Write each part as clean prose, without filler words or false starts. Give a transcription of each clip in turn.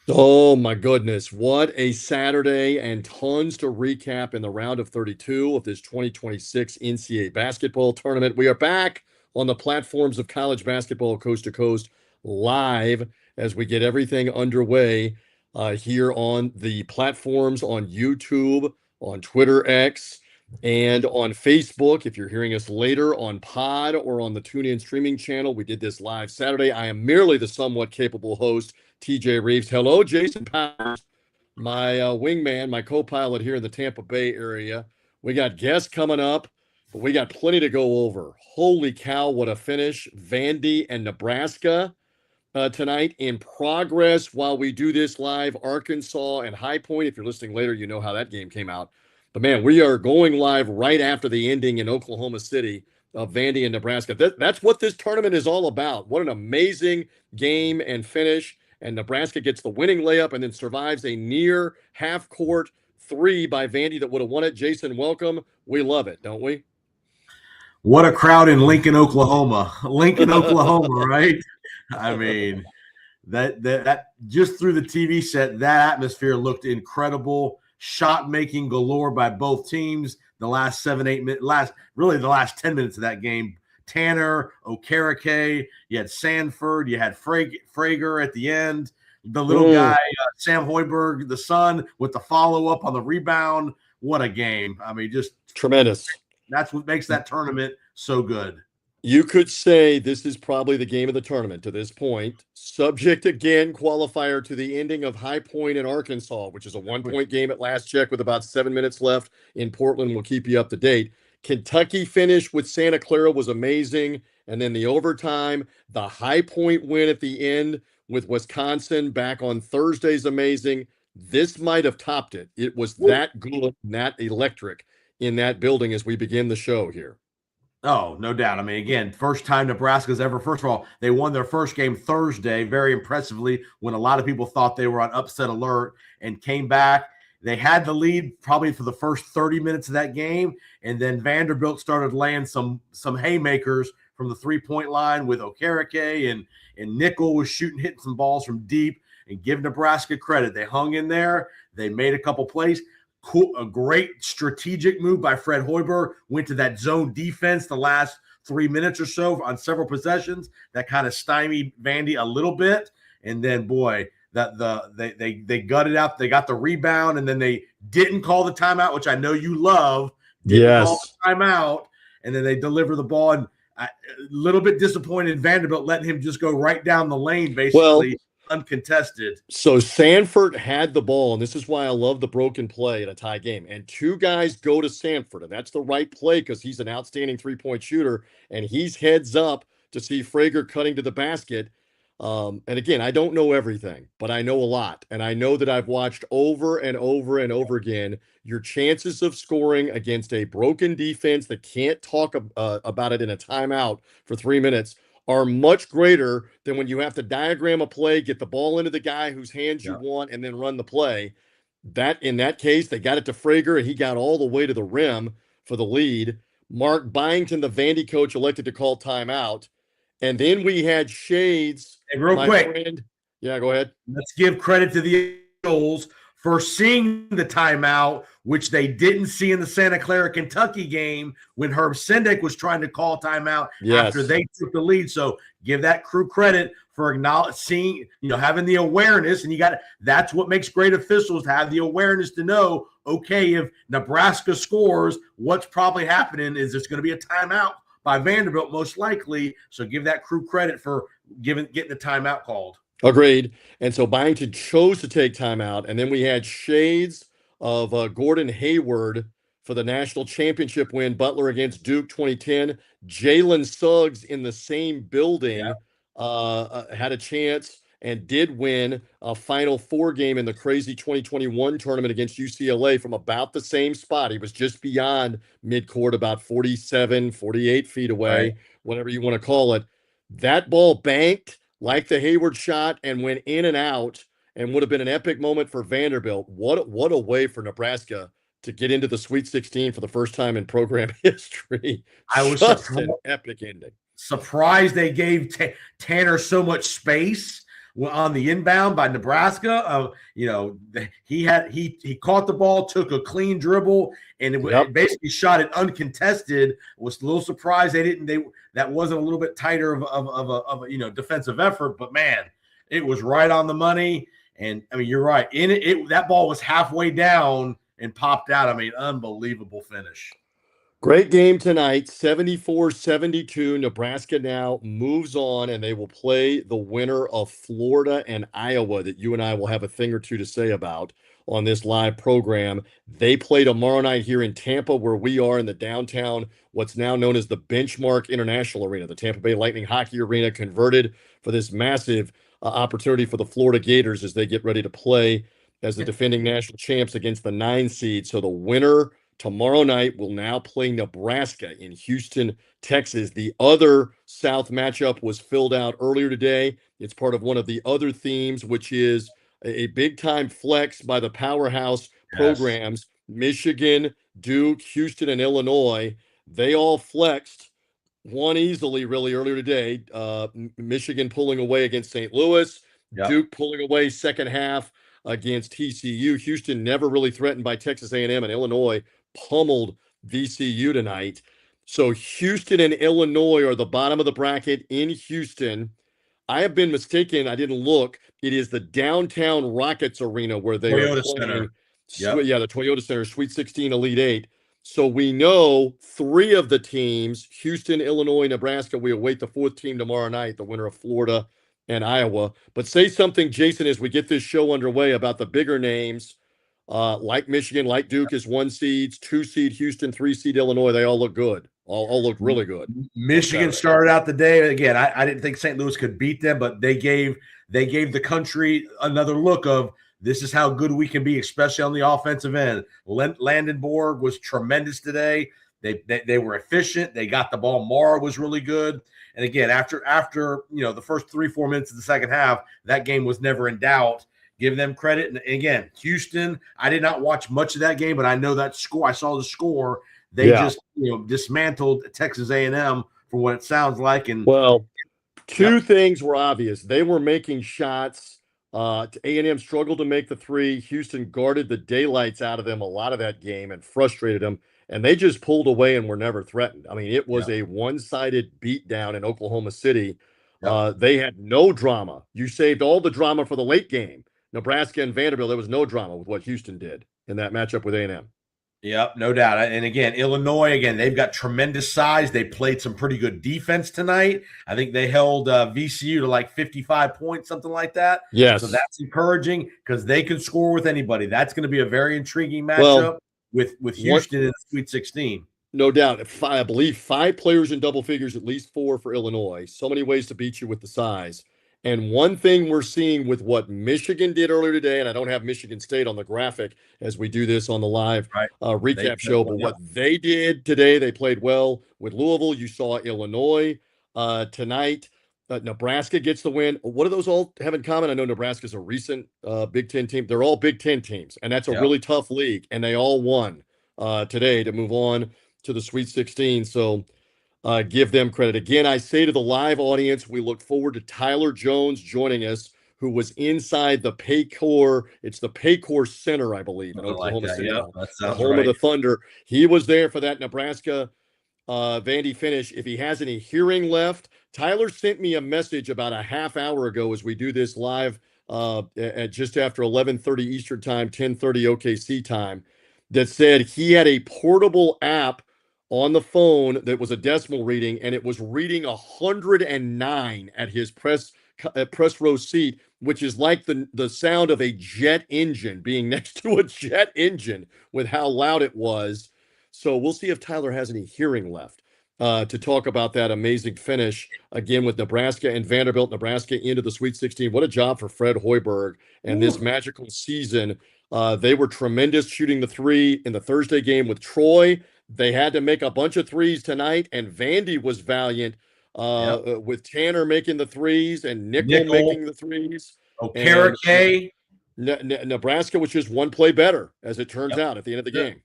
Oh my goodness. What a Saturday and tons to recap in the round of 32 of this 2026 NCAA basketball tournament. We are back on the platforms of college basketball coast to coast live as we get everything underway here on the platforms on YouTube, on Twitter X, and on Facebook. If you're hearing us later on Pod or on the TuneIn streaming channel, we did this live Saturday. I am merely the somewhat capable host, TJ Rives. Hello, Jason Powers, my wingman, my co pilot here in the Tampa Bay area. We got guests coming up, but we got plenty to go over. Holy cow, what a finish. Vandy and Nebraska tonight in progress while we do this live. Arkansas and High Point. If you're listening later, you know how that game came out. But man, we are going live right after the ending in Oklahoma City of Vandy and Nebraska. That's what this tournament is all about. What an amazing game and finish. And Nebraska gets the winning layup and then survives a near half court three by Vandy that would have won it. Jason, welcome. We love it, don't we? What a crowd in Lincoln, Oklahoma. Lincoln, Oklahoma, right? I mean, that just through the TV set, that atmosphere looked incredible. Shot making galore by both teams. The last 7-8 minutes, the last 10 minutes of that game. Tanner, Okereke, you had Sanford, you had Frager at the end. The little guy, Sam Hoiberg, the son, with the follow up on the rebound. What a game! I mean, just tremendous. That's what makes that tournament so good. You could say this is probably the game of the tournament to this point. Subject again, qualifier to the ending of High Point in Arkansas, which is a 1-point game at last check with about 7 minutes left in Portland. We'll keep you up to date. Kentucky finish with Santa Clara was amazing. And then the overtime, the High Point win at the end with Wisconsin back on Thursday is amazing. This might have topped it. It was that good, that electric in that building as we begin the show here. Oh, no doubt. I mean, again, first time Nebraska's ever, first of all, they won their first game Thursday very impressively when a lot of people thought they were on upset alert and came back. They had the lead probably for the first 30 minutes of that game, and then Vanderbilt started laying some haymakers from the three-point line with Okereke, and Nickel was hitting some balls from deep. And give Nebraska credit. They hung in there. They made a couple plays. Cool, a great strategic move by Fred Hoiberg. Went to that zone defense the last 3 minutes or so on several possessions. That kind of stymied Vandy a little bit. And then, boy, they gutted out. They got the rebound, and then they didn't call the timeout, which I know you love. Didn't call the timeout, and then they deliver the ball. And a little bit disappointed in Vanderbilt letting him just go right down the lane, basically. Uncontested. So Sanford had the ball, and this is why I love the broken play in a tie game. And two guys go to Sanford, and that's the right play because he's an outstanding three-point shooter, and he's heads up to see Frager cutting to the basket. And again, I don't know everything, but I know a lot, and I know that I've watched over and over and over again your chances of scoring against a broken defense that can't talk about it in a timeout for 3 minutes are much greater than when you have to diagram a play, get the ball into the guy whose hands you want, and then run the play. That in that case, they got it to Frager, and he got all the way to the rim for the lead. Mark Byington, the Vandy coach, elected to call timeout. And then we had Shades. And real quick. Friend. Yeah, go ahead. Let's give credit to the Eagles for seeing the timeout, which they didn't see in the Santa Clara, Kentucky game when Herb Sendek was trying to call timeout after they took the lead. So give that crew credit for acknowledging, having the awareness. And that's what makes great officials, to have the awareness to know, okay, if Nebraska scores, what's probably happening is there's going to be a timeout by Vanderbilt, most likely. So give that crew credit for getting the timeout called. Agreed. And so Byington chose to take timeout. And then we had shades of Gordon Hayward for the national championship win, Butler against Duke 2010. Jalen Suggs in the same building had a chance and did win a Final Four game in the crazy 2021 tournament against UCLA from about the same spot. He was just beyond midcourt, about 47, 48 feet away, whatever you want to call it. That ball banked like the Hayward shot and went in and out, and would have been an epic moment for Vanderbilt. What a way for Nebraska to get into the Sweet 16 for the first time in program history. I was just an epic ending. Surprised they gave Tanner so much space. on the inbound by Nebraska. He caught the ball, took a clean dribble, and it basically shot it uncontested. Was a little surprised that wasn't a little bit tighter of a defensive effort, but man, it was right on the money. And I mean, you're right. That ball was halfway down and popped out. I mean, unbelievable finish. Great game tonight, 74-72. Nebraska now moves on, and they will play the winner of Florida and Iowa that you and I will have a thing or two to say about on this live program. They play tomorrow night here in Tampa, where we are in the downtown, what's now known as the Benchmark International Arena. The Tampa Bay Lightning Hockey Arena converted for this massive opportunity for the Florida Gators as they get ready to play as the defending national champs against the 9 seed. So the winner tomorrow night will now play Nebraska in Houston, Texas. The other South matchup was filled out earlier today. It's part of one of the other themes, which is a big-time flex by the powerhouse programs, Michigan, Duke, Houston, and Illinois. They all flexed, won easily really earlier today. Michigan pulling away against St. Louis, Duke pulling away second half against TCU. Houston never really threatened by Texas A&M, and Illinois pummeled VCU tonight. So Houston and Illinois are the bottom of the bracket in Houston. I have been mistaken. I didn't look. It is the downtown Rockets Arena where they are playing. Yeah, the Toyota Center, Sweet 16, Elite 8. So we know 3 of the teams, Houston, Illinois, Nebraska. We await the 4th team tomorrow night, the winner of Florida and Iowa. But say something, Jason, as we get this show underway about the bigger names. Like Michigan, like Duke is 1 seeds, 2 seed Houston, 3 seed Illinois. They all look good. All look really good. Michigan started out the day again. I didn't think St. Louis could beat them, but they gave the country another look of this is how good we can be, especially on the offensive end. Landenborg was tremendous today. They were efficient. They got the ball. Mara was really good. And again, after the first 3-4 minutes of the second half, that game was never in doubt. Give them credit. And again, Houston, I did not watch much of that game, but I know that score. I saw the score. They just dismantled Texas A&M for what it sounds like. And two things were obvious. They were making shots. A&M struggled to make the 3. Houston guarded the daylights out of them a lot of that game and frustrated them. And they just pulled away and were never threatened. I mean, it was a one-sided beatdown in Oklahoma City. They had no drama. You saved all the drama for the late game. Nebraska and Vanderbilt, there was no drama with what Houston did in that matchup with A&M. Yep, no doubt. And again, Illinois, they've got tremendous size. They played some pretty good defense tonight. I think they held VCU to like 55 points, something like that. Yes. So that's encouraging because they can score with anybody. That's going to be a very intriguing matchup with Houston in the Sweet 16. No doubt. I believe 5 players in double figures, at least 4 for Illinois. So many ways to beat you with the size. And one thing we're seeing with what Michigan did earlier today, and I don't have Michigan State on the graphic as we do this on the live recap show, but what they did today, they played well with Louisville. You saw Illinois tonight. Nebraska gets the win. What do those all have in common? I know Nebraska's a recent Big Ten team. They're all Big Ten teams, and that's a really tough league, and they all won today to move on to the Sweet 16. So give them credit. Again, I say to the live audience, we look forward to Tyler Jones joining us, who was inside the Paycor. It's the Paycor Center, I believe, in Oklahoma City, the home of the Thunder. He was there for that Nebraska Vandy finish. If he has any hearing left, Tyler sent me a message about a half hour ago as we do this live at just after 11:30 Eastern time, 10:30 OKC time, that said he had a portable app on the phone that was a decimal reading, and it was reading 109 at his press row seat, which is like the sound of a jet engine being next to a jet engine with how loud it was. So we'll see if Tyler has any hearing left to talk about that amazing finish again with Nebraska and Vanderbilt. Nebraska into the Sweet 16. What a job for Fred Hoiberg and this magical season. They were tremendous shooting the 3 in the Thursday game with Troy. They had to make a bunch of 3s tonight, and Vandy was valiant with Tanner making the 3s and Nickel making the 3s. Okereke. Nebraska was just one play better, as it turns out, at the end of the game.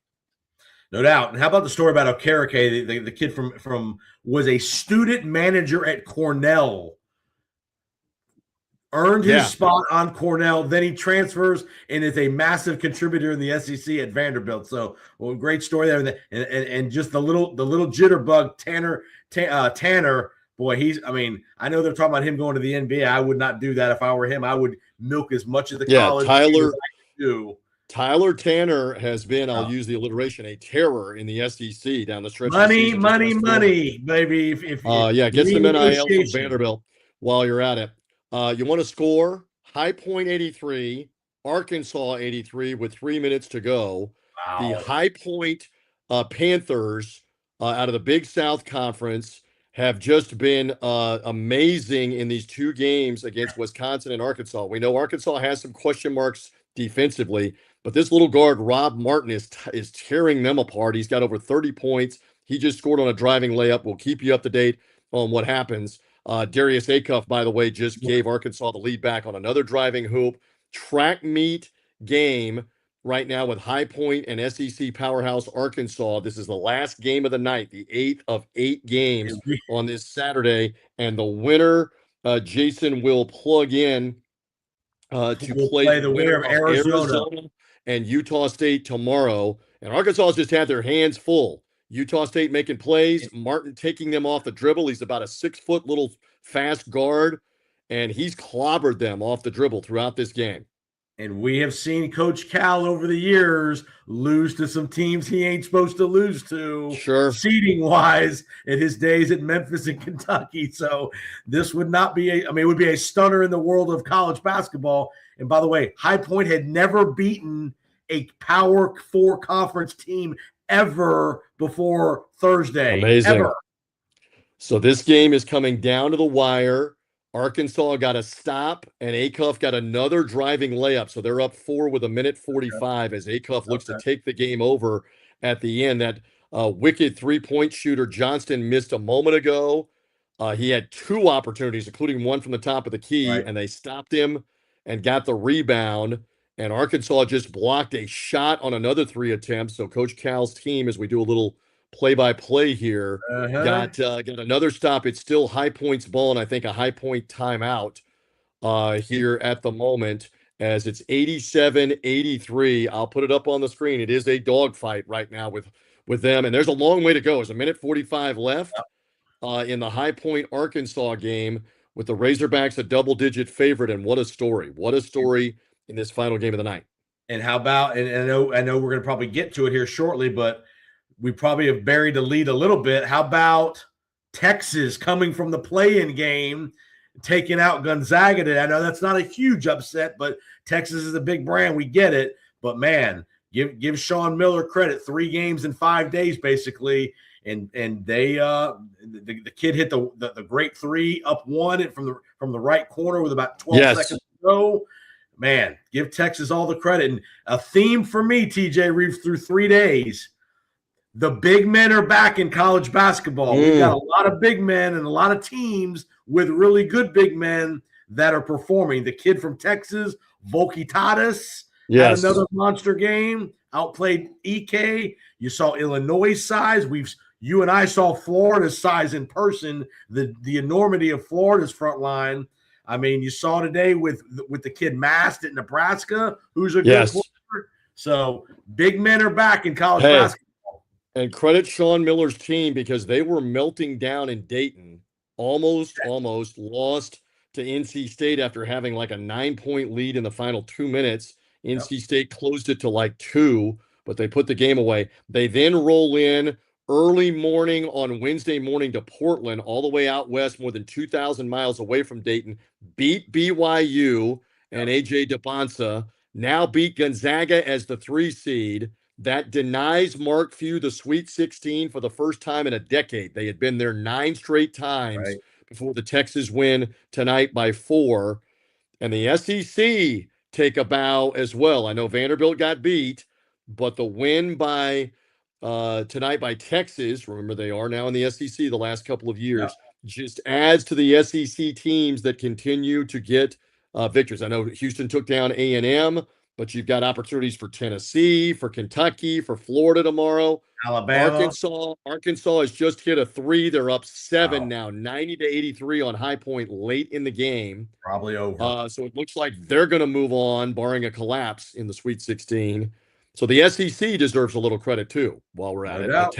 No doubt. And how about the story about Okereke, the kid from was a student manager at Cornell earned his Yeah. spot on Cornell. Then he transfers and is a massive contributor in the SEC at Vanderbilt. So, well, great story there. And just the little jitterbug Tanner. Boy, I mean, I know they're talking about him going to the NBA. I would not do that if I were him. I would milk as much of the Yeah. college game as I could do. Tyler Tanner has been, I'll use the alliteration, a terror in the SEC down the stretch of the Money, season. Just money, last 4 months. money, baby. If Yeah, get some NIL from renegotiation. Vanderbilt while you're at it. You want to score High Point 83, Arkansas 83 with 3 minutes to go. The Wow. High Point Panthers out of the Big South Conference have just been amazing in these 2 games against Wisconsin and Arkansas. We know Arkansas has some question marks defensively, but this little guard, Rob Martin, is tearing them apart. He's got over 30 points. He just scored on a driving layup. We'll keep you up to date on what happens. Darius Acuff, by the way, just gave Arkansas the lead back on another driving hoop. Track meet game right now with High Point and SEC powerhouse Arkansas. This is the last game of the night, the 8th of 8 games on this Saturday. And the winner, Jason, will plug in to play the winner of Arizona and Utah State tomorrow. And Arkansas just had their hands full. Utah State making plays, Martin taking them off the dribble. He's about a 6-foot little fast guard, and he's clobbered them off the dribble throughout this game. And we have seen Coach Cal over the years lose to some teams he ain't supposed to lose to, sure, seeding wise, in his days at Memphis and Kentucky. So this would not be it would be a stunner in the world of college basketball. And by the way, High Point had never beaten a Power 4 conference team ever before Thursday. Amazing. Ever. So this game is coming down to the wire. Arkansas got a stop, and Acuff got another driving layup. So they're up 4 with 1:45 as Acuff looks to take the game over at the end. That wicked 3-point shooter Johnston missed a moment ago. He had 2 opportunities, including one from the top of the key, and they stopped him and got the rebound. And Arkansas just blocked a shot on another 3 attempts. So Coach Cal's team, as we do a little play-by-play here, got another stop. It's still High Point's ball, and I think a High Point timeout here at the moment, as it's 87-83. I'll put it up on the screen. It is a dogfight right now with them, and there's a long way to go. There's 1:45 left in the High Point Arkansas game, with the Razorbacks a double-digit favorite. And what a story! What a story in this final game of the night. And how about? And I know we're going to probably get to it here shortly, but we probably have buried the lead a little bit. How about Texas coming from the play-in game, taking out Gonzaga today? I know that's not a huge upset, but Texas is a big brand. We get it. But, man, give Sean Miller credit. 3 games in 5 days, basically. And they the kid hit the great 3 up 1 from the right corner with about 12 seconds to go. Man, give Texas all the credit. And a theme for me, TJ Rives, through 3 days, the big men are back in college basketball. We've got a lot of big men and a lot of teams with really good big men that are performing. The kid from Texas, Volkitatis, had another monster game, outplayed EK. You saw Illinois' size. You and I saw Florida's size in person, the enormity of Florida's front line. I mean, you saw today with the kid Mast at Nebraska, who's a good player. So big men are back in college basketball. And credit Sean Miller's team, because they were melting down in Dayton, almost lost to NC State after having like a 9-point lead in the final 2 minutes. NC State closed it to like 2, but they put the game away. They then roll in early morning on Wednesday morning to Portland, all the way out west, more than 2,000 miles away from Dayton, beat BYU and AJ DeBonsa, now beat Gonzaga as the 3 seed. That denies Mark Few the Sweet 16 for the first time in a decade. They had been there 9 straight times before the Texas win tonight by 4. And the SEC take a bow as well. I know Vanderbilt got beat, but the win by tonight by Texas, remember they are now in the SEC the last couple of years, just adds to the SEC teams that continue to get victories. I know Houston took down A&M. but you've got opportunities for Tennessee, for Kentucky, for Florida tomorrow. Alabama. Arkansas has just hit a 3. They're up 7 Wow. now, 90-83 on High Point late in the game. Probably over. So it looks like they're going to move on, barring a collapse in the Sweet 16. So the SEC deserves a little credit too. While we're at No it, doubt.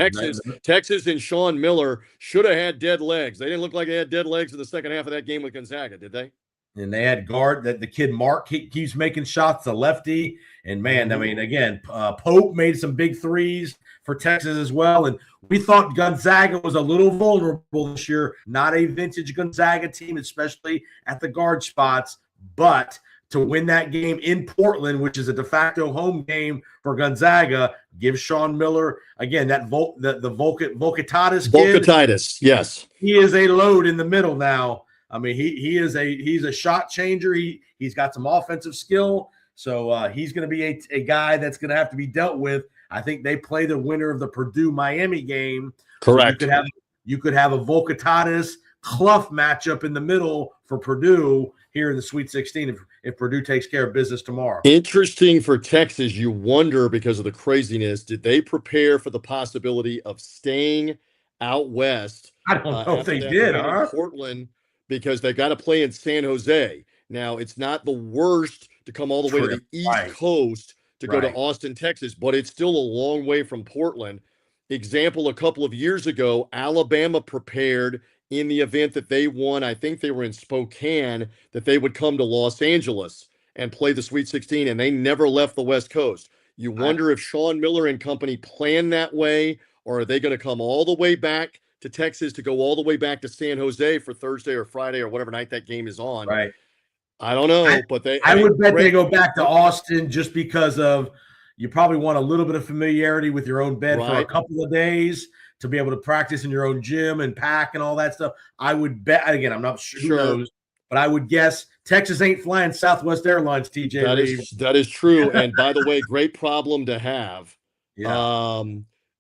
Texas and Sean Miller should have had dead legs. They didn't look like they had dead legs in the second half of that game with Gonzaga, did they? And they had guard that the kid Mark keeps making shots, the lefty. And man, I mean, again, Pope made some big threes for Texas as well. And we thought Gonzaga was a little vulnerable this year, not a vintage Gonzaga team, especially at the guard spots. But to win that game in Portland, which is a de facto home game for Gonzaga, give Sean Miller again that Volkatatis kid. Volkatatis, yes, he is a load in the middle now. I mean, he's a shot changer. He's got some offensive skill, so he's going to be a guy that's going to have to be dealt with. I think they play the winner of the Purdue-Miami game. Correct. So you could have a Volkatatis Clough matchup in the middle for Purdue here in the Sweet 16 if Purdue takes care of business tomorrow. Interesting for Texas. You wonder, because of the craziness, did they prepare for the possibility of staying out west? I don't know if they did, huh? Portland, because they've got to play in San Jose. Now, it's not the worst to come all the way to the East Coast to go to Austin, Texas, but it's still a long way from Portland. Example, a couple of years ago, Alabama prepared in the event that they won, I think they were in Spokane, that they would come to Los Angeles and play the Sweet 16, and they never left the West Coast. You wonder if Sean Miller and company plan that way, or are they going to come all the way back to Texas to go all the way back to San Jose for Thursday or Friday or whatever night that game is on? Right. I don't know, but I would bet they go back to Austin just because of you probably want a little bit of familiarity with your own bed for a couple of days to be able to practice in your own gym and pack and all that stuff. I would bet, again, I'm not sure, who knows, but I would guess Texas ain't flying Southwest Airlines, TJ. That is true. And by the way, great problem to have. Yeah.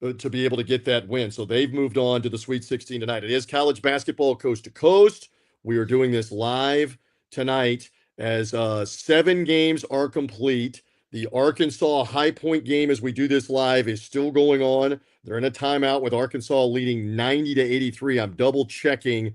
To be able to get that win. So they've moved on to the Sweet 16 tonight. It is college basketball coast to coast. We are doing this live tonight as 7 games are complete. The Arkansas High Point game, as we do this live, is still going on. They're in a timeout with Arkansas leading 90-83. I'm double checking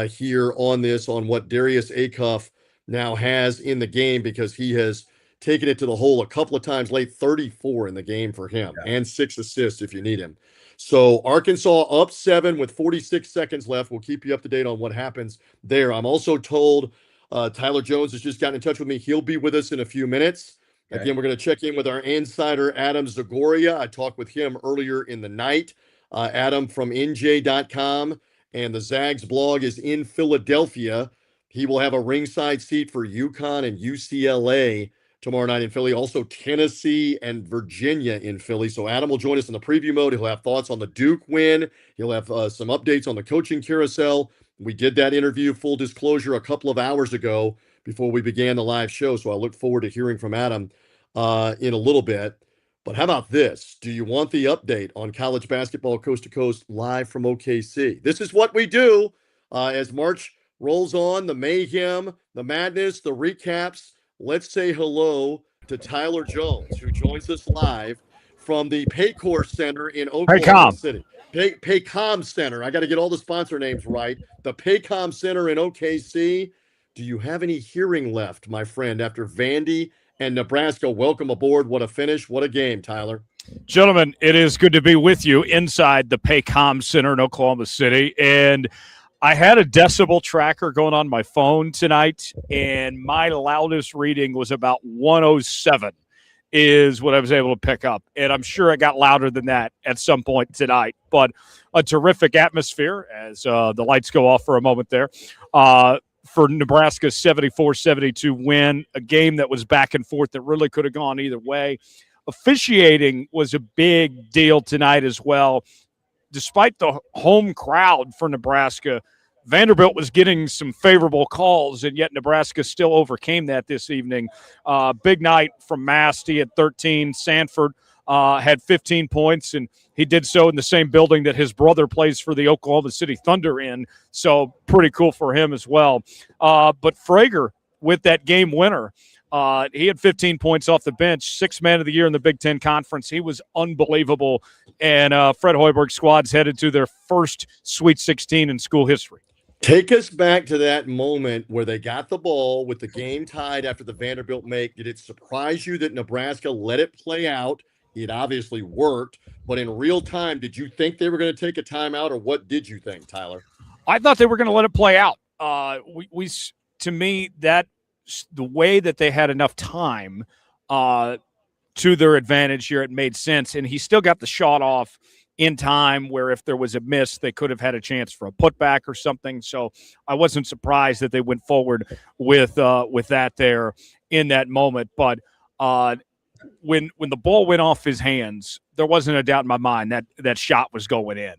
here on this, on what Darius Acuff now has in the game, because he has taken it to the hole a couple of times late. 34 in the game for him, and 6 assists if you need him. So Arkansas up 7 with 46 seconds left. We'll keep you up to date on what happens there. I'm also told Tyler Jones has just gotten in touch with me. He'll be with us in a few minutes. Okay. Again, we're going to check in with our insider, Adam Zagoria. I talked with him earlier in the night. Adam from NJ.com, and the Zags blog is in Philadelphia. He will have a ringside seat for UConn and UCLA tomorrow night in Philly. Also Tennessee and Virginia in Philly. So Adam will join us in the preview mode. He'll have thoughts on the Duke win. He'll have some updates on the coaching carousel. We did that interview, full disclosure, a couple of hours ago before we began the live show. So I look forward to hearing from Adam in a little bit. But how about this? Do you want the update on college basketball coast to coast live from OKC? This is what we do as March rolls on, the mayhem, the madness, the recaps. Let's say hello to Tyler Jones, who joins us live from the Paycor Center in Oklahoma City. Paycom Center. I got to get all the sponsor names right. The Paycom Center in OKC. Do you have any hearing left, my friend, after Vandy and Nebraska? Welcome aboard. What a finish. What a game, Tyler. Gentlemen, it is good to be with you inside the Paycom Center in Oklahoma City. And I had a decibel tracker going on my phone tonight, and my loudest reading was about 107 is what I was able to pick up. And I'm sure it got louder than that at some point tonight. But a terrific atmosphere as the lights go off for a moment there. For Nebraska's 74-72 win, a game that was back and forth that really could have gone either way. Officiating was a big deal tonight as well. Despite the home crowd for Nebraska, Vanderbilt was getting some favorable calls, and yet Nebraska still overcame that this evening. Big night from Mast. He had 13. Sanford had 15 points, and he did so in the same building that his brother plays for the Oklahoma City Thunder in. So pretty cool for him as well. But Frager with that game winner. He had 15 points off the bench, 6th man of the year in the Big Ten Conference. He was unbelievable. And Fred Hoiberg's squad's headed to their first Sweet 16 in school history. Take us back to that moment where they got the ball with the game tied after the Vanderbilt make. Did it surprise you that Nebraska let it play out? It obviously worked, but in real time, did you think they were going to take a timeout, or what did you think, Tyler? I thought they were going to let it play out. To me, that the way that they had enough time to their advantage here, it made sense. And he still got the shot off in time where if there was a miss, they could have had a chance for a putback or something. So I wasn't surprised that they went forward with that there in that moment. But when the ball went off his hands, there wasn't a doubt in my mind that shot was going in.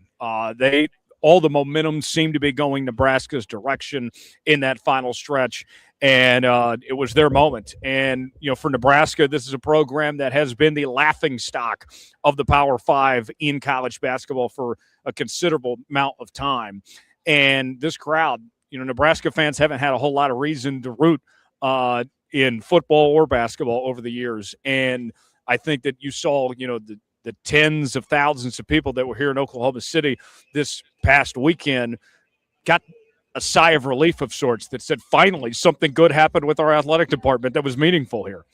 All the momentum seemed to be going Nebraska's direction in that final stretch. And it was their moment. And, for Nebraska, this is a program that has been the laughingstock of the Power Five in college basketball for a considerable amount of time. And this crowd, Nebraska fans haven't had a whole lot of reason to root in football or basketball over the years. And I think that you saw, the tens of thousands of people that were here in Oklahoma City this past weekend got a sigh of relief of sorts that said, finally, something good happened with our athletic department that was meaningful here.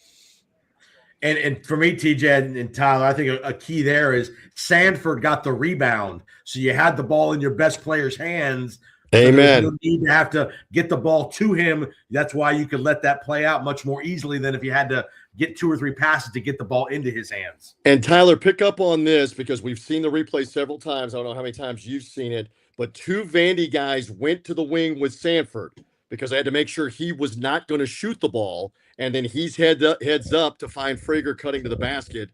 And for me, TJ and Tyler, I think a key there is Sanford got the rebound. So you had the ball in your best player's hands. Amen. So no need to have to get the ball to him. That's why you could let that play out much more easily than if you had to get 2 or 3 passes to get the ball into his hands. And Tyler, pick up on this because we've seen the replay several times. I don't know how many times you've seen it, but 2 Vandy guys went to the wing with Sanford because they had to make sure he was not going to shoot the ball. And then he's heads up to find Frager cutting to the basket.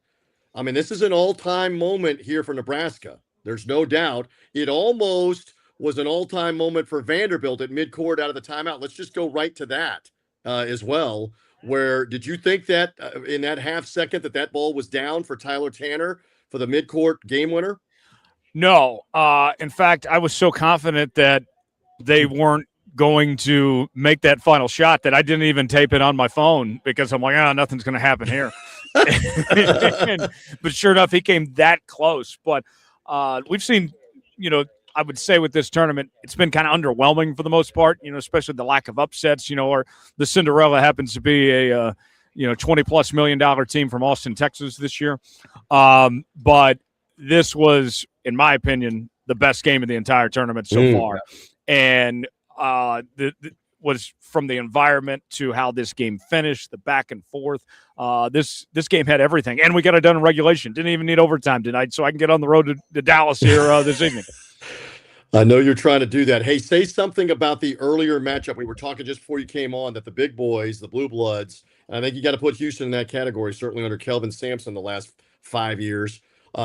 I mean, this is an all-time moment here for Nebraska. There's no doubt. It almost was an all-time moment for Vanderbilt at midcourt out of the timeout. Let's just go right to that as well. Where did you think that in that half second that ball was down for Tyler Tanner for the midcourt game winner? No. In fact, I was so confident that they weren't going to make that final shot that I didn't even tape it on my phone because I'm like, nothing's going to happen here. But sure enough, he came that close. But we've seen, I would say with this tournament, it's been kind of underwhelming for the most part, especially the lack of upsets, or the Cinderella happens to be a, $20+ million team from Austin, Texas this year. But this was, in my opinion, the best game of the entire tournament so far. And was from the environment to how this game finished, the back and forth. This game had everything. And we got it done in regulation. Didn't even need overtime tonight, so I can get on the road to Dallas here this evening. I know you're trying to do that. Hey, say something about the earlier matchup. We were talking just before you came on that the big boys, the Blue Bloods, and I think you got to put Houston in that category, certainly under Kelvin Sampson the last 5 years.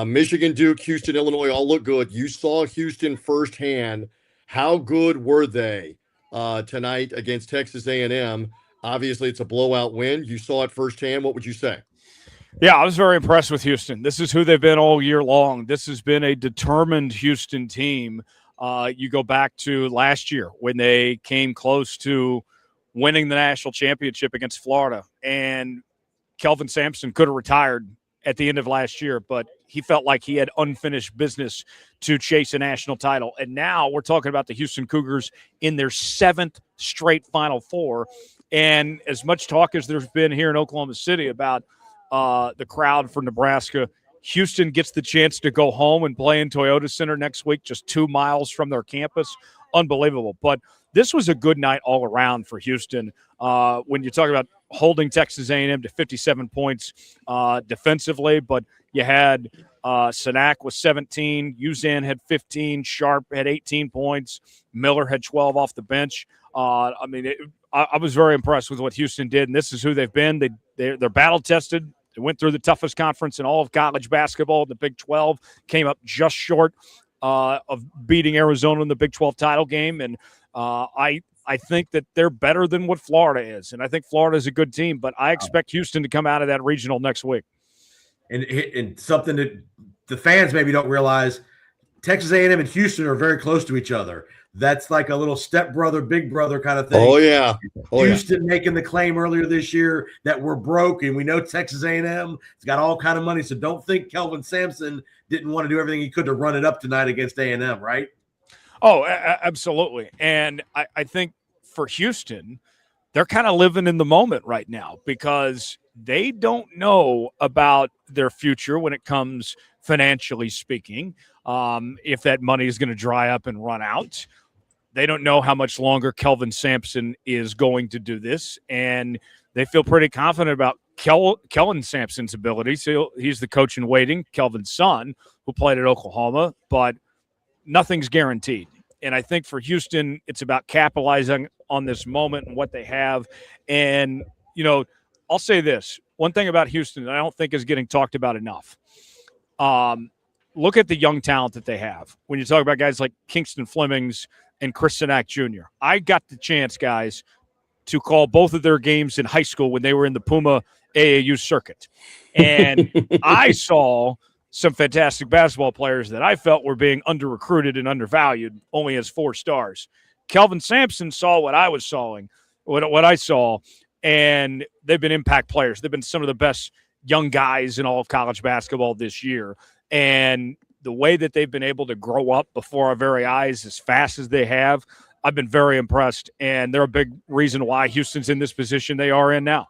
Michigan, Duke, Houston, Illinois all look good. You saw Houston firsthand. How good were they tonight against Texas A&M? Obviously, it's a blowout win. You saw it firsthand. What would you say? Yeah, I was very impressed with Houston. This is who they've been all year long. This has been a determined Houston team. You go back to last year when they came close to winning the national championship against Florida, and Kelvin Sampson could have retired at the end of last year, but he felt like he had unfinished business to chase a national title. And now we're talking about the Houston Cougars in their 7th straight Final Four. And as much talk as there's been here in Oklahoma City about the crowd for Nebraska, Houston gets the chance to go home and play in Toyota Center next week, just 2 miles from their campus. Unbelievable. But this was a good night all around for Houston. When you talk about holding Texas A&M to 57 points defensively, but you had Sanak with 17, Uzan had 15, Sharp had 18 points, Miller had 12 off the bench. I was very impressed with what Houston did, and this is who they've been. They're battle-tested. They went through the toughest conference in all of college basketball. The Big 12 came up just short of beating Arizona in the Big 12 title game, and I think that they're better than what Florida is, and I think Florida is a good team, but I expect Houston to come out of that regional next week. And something that the fans maybe don't realize, Texas A&M and Houston are very close to each other. That's like a little stepbrother, big brother kind of thing. Oh yeah. Houston making the claim earlier this year that we're broke, and we know Texas A&M has got all kind of money. So don't think Kelvin Sampson didn't want to do everything he could to run it up tonight against A&M, right? Oh, absolutely. And I think for Houston, they're kind of living in the moment right now because they don't know about their future when it comes financially speaking. If that money is going to dry up and run out. They don't know how much longer Kelvin Sampson is going to do this, and they feel pretty confident about Kelvin Sampson's ability. So he's the coach in waiting, Kelvin's son, who played at Oklahoma, but nothing's guaranteed. And I think for Houston, it's about capitalizing on this moment and what they have. And, I'll say this. One thing about Houston that I don't think is getting talked about enough. Look at the young talent that they have. When you talk about guys like Kingston Flemings and Chris Sinak Jr., I got the chance, guys, to call both of their games in high school when they were in the Puma AAU circuit. And I saw some fantastic basketball players that I felt were being under-recruited and undervalued, only as 4 stars. Kelvin Sampson saw what I was sawing, what I saw, and they've been impact players. They've been some of the best young guys in all of college basketball this year. And the way that they've been able to grow up before our very eyes as fast as they have, I've been very impressed. And they're a big reason why Houston's in this position they are in now.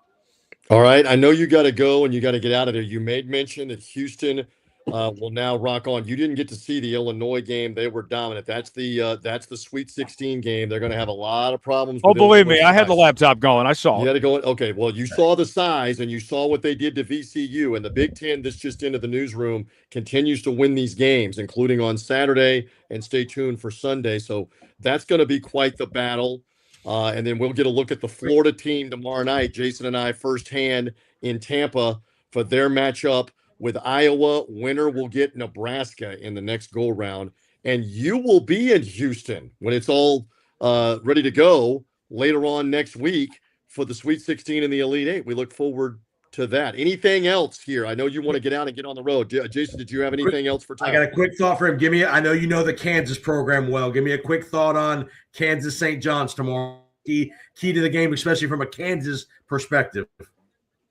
All right. I know you got to go and you got to get out of there. You made mention that Houston will now rock on. You didn't get to see the Illinois game. They were dominant. That's the Sweet 16 game. They're going to have a lot of problems. Oh, believe me, I had the laptop going. I saw it. You had to go. Okay, well, you saw the size and you saw what they did to VCU, and the Big Ten that's just into the newsroom continues to win these games, including on Saturday, and stay tuned for Sunday. So that's going to be quite the battle. And then we'll get a look at the Florida team tomorrow night. Jason and I firsthand in Tampa for their matchup with Iowa. Winner will get Nebraska in the next go round, and you will be in Houston when it's all ready to go later on next week for the Sweet 16 and the Elite Eight. We look forward to that. Anything else here? I know you want to get out and get on the road. Jason, did you have anything else for Tyler? I got a quick thought for him. I know you know the Kansas program well. Give me a quick thought on Kansas St. John's tomorrow. Key to the game, especially from a Kansas perspective.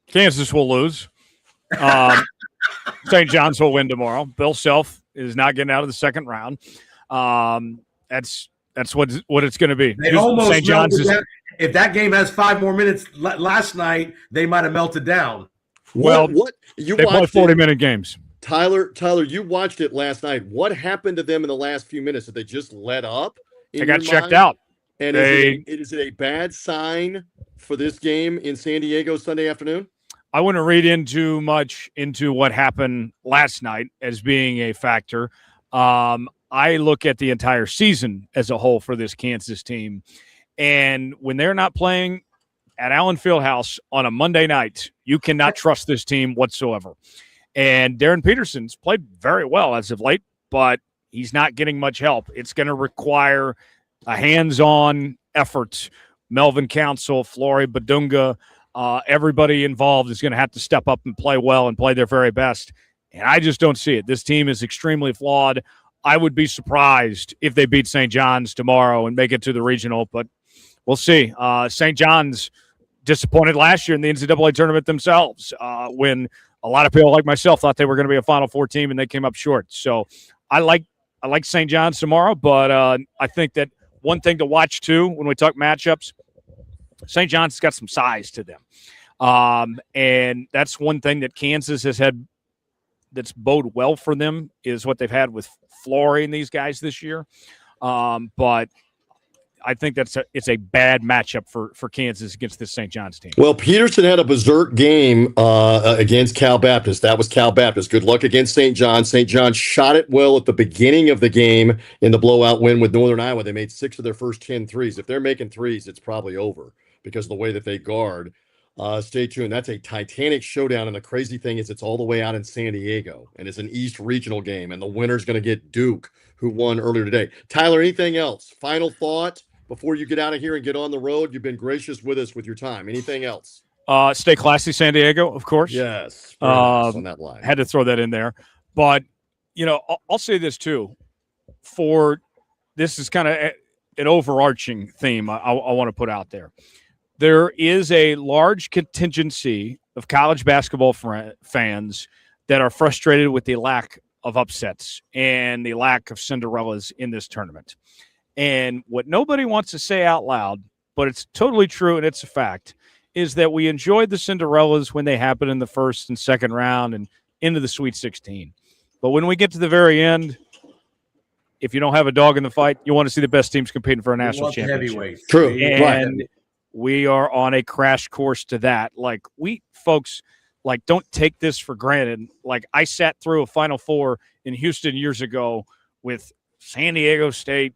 Kansas will lose. St. John's will win tomorrow. Bill Self is not getting out of the second round. That's what it's going to be. St. John's if that game has 5 more minutes last night, they might have melted down. Well, what you they play 40-minute games. Tyler, you watched it last night. What happened to them in the last few minutes? Did they just let up? They got checked out. And is it a bad sign for this game in San Diego Sunday afternoon? I wouldn't read into much into what happened last night as being a factor. I look at the entire season as a whole for this Kansas team. And when they're not playing at Allen Fieldhouse on a Monday night, you cannot trust this team whatsoever. And Darren Peterson's played very well as of late, but he's not getting much help. It's going to require a hands-on effort. Melvin Council, Flory Badunga, everybody involved is going to have to step up and play well and play their very best. And I just don't see it. This team is extremely flawed. I would be surprised if they beat St. John's tomorrow and make it to the regional, but we'll see. St. John's disappointed last year in the NCAA tournament themselves when a lot of people like myself thought they were going to be a Final Four team and they came up short. So I like St. John's tomorrow, but I think that one thing to watch too when we talk matchups, St. John's got some size to them. And that's one thing that Kansas has had that's bode well for them is what they've had with Flory and these guys this year. But I think it's a bad matchup for Kansas against this St. John's team. Well, Peterson had a berserk game against Cal Baptist. That was Cal Baptist. Good luck against St. John. St. John shot it well at the beginning of the game in the blowout win with Northern Iowa. They made 6 of their first 10 threes. If they're making threes, it's probably over because of the way that they guard. Stay tuned. That's a Titanic showdown, and the crazy thing is it's all the way out in San Diego, and it's an East Regional game, and the winner's going to get Duke, who won earlier today. Tyler, anything else? Final thought before you get out of here and get on the road? You've been gracious with us with your time. Anything else? Stay classy, San Diego, of course. Yes. Nice on that line. Had to throw that in there. But, I'll say this too. This is kind of an overarching theme I want to put out there. There is a large contingency of college basketball fans that are frustrated with the lack of upsets and the lack of Cinderellas in this tournament. And what nobody wants to say out loud, but it's totally true and it's a fact, is that we enjoyed the Cinderellas when they happen in the first and second round and into the Sweet 16. But when we get to the very end, if you don't have a dog in the fight, you want to see the best teams competing for a national championship. True. And we are on a crash course to that. Like, folks, don't take this for granted. Like, I sat through a Final Four in Houston years ago with San Diego State,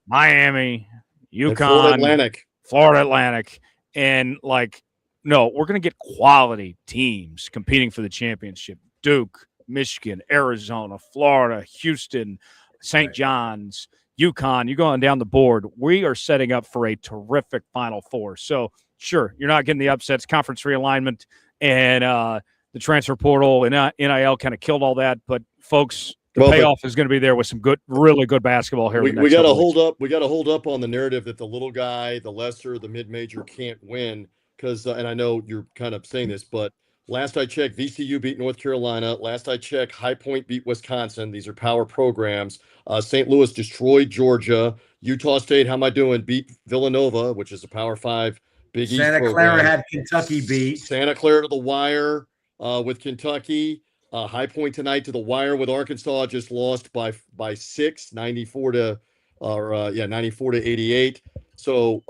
Miami, UConn, Florida Atlantic. And, no, we're going to get quality teams competing for the championship. Duke, Michigan, Arizona, Florida, Houston, St. John's, UConn, you go on down the board. We are setting up for a terrific Final Four. So, sure, you're not getting the upsets, conference realignment, and the transfer portal and NIL kind of killed all that. But, folks, the payoff is going to be there with some really good basketball here. We got to hold up. We got to hold up on the narrative that the little guy, the lesser, the mid-major can't win because, and I know you're kind of saying this, but last I checked, VCU beat North Carolina. Last I checked, High Point beat Wisconsin. These are power programs. St. Louis destroyed Georgia. Utah State, how am I doing? Beat Villanova, which is a Power 5 Big East program. Santa Clara had Kentucky beat. Santa Clara to the wire with Kentucky. High Point tonight to the wire with Arkansas. Just lost by 6, 94 to 88. So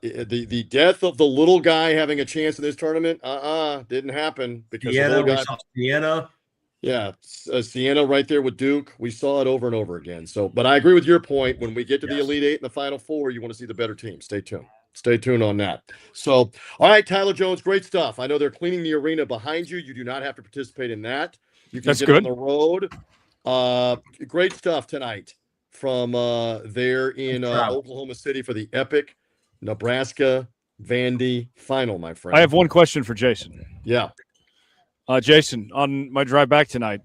the death of the little guy having a chance in this tournament, didn't happen because the little guy. Siena. Yeah, Siena right there with Duke. We saw it over and over again. So, but I agree with your point. When we get to the Elite Eight and the Final Four, you want to see the better team. Stay tuned. Stay tuned on that. So, all right, Tyler Jones, great stuff. I know they're cleaning the arena behind you. You do not have to participate in that. You can get on the road. Great stuff tonight from there in Oklahoma City for the epic Nebraska Vandy final, my friend. I have one question for Jason. Yeah. Jason, on my drive back tonight,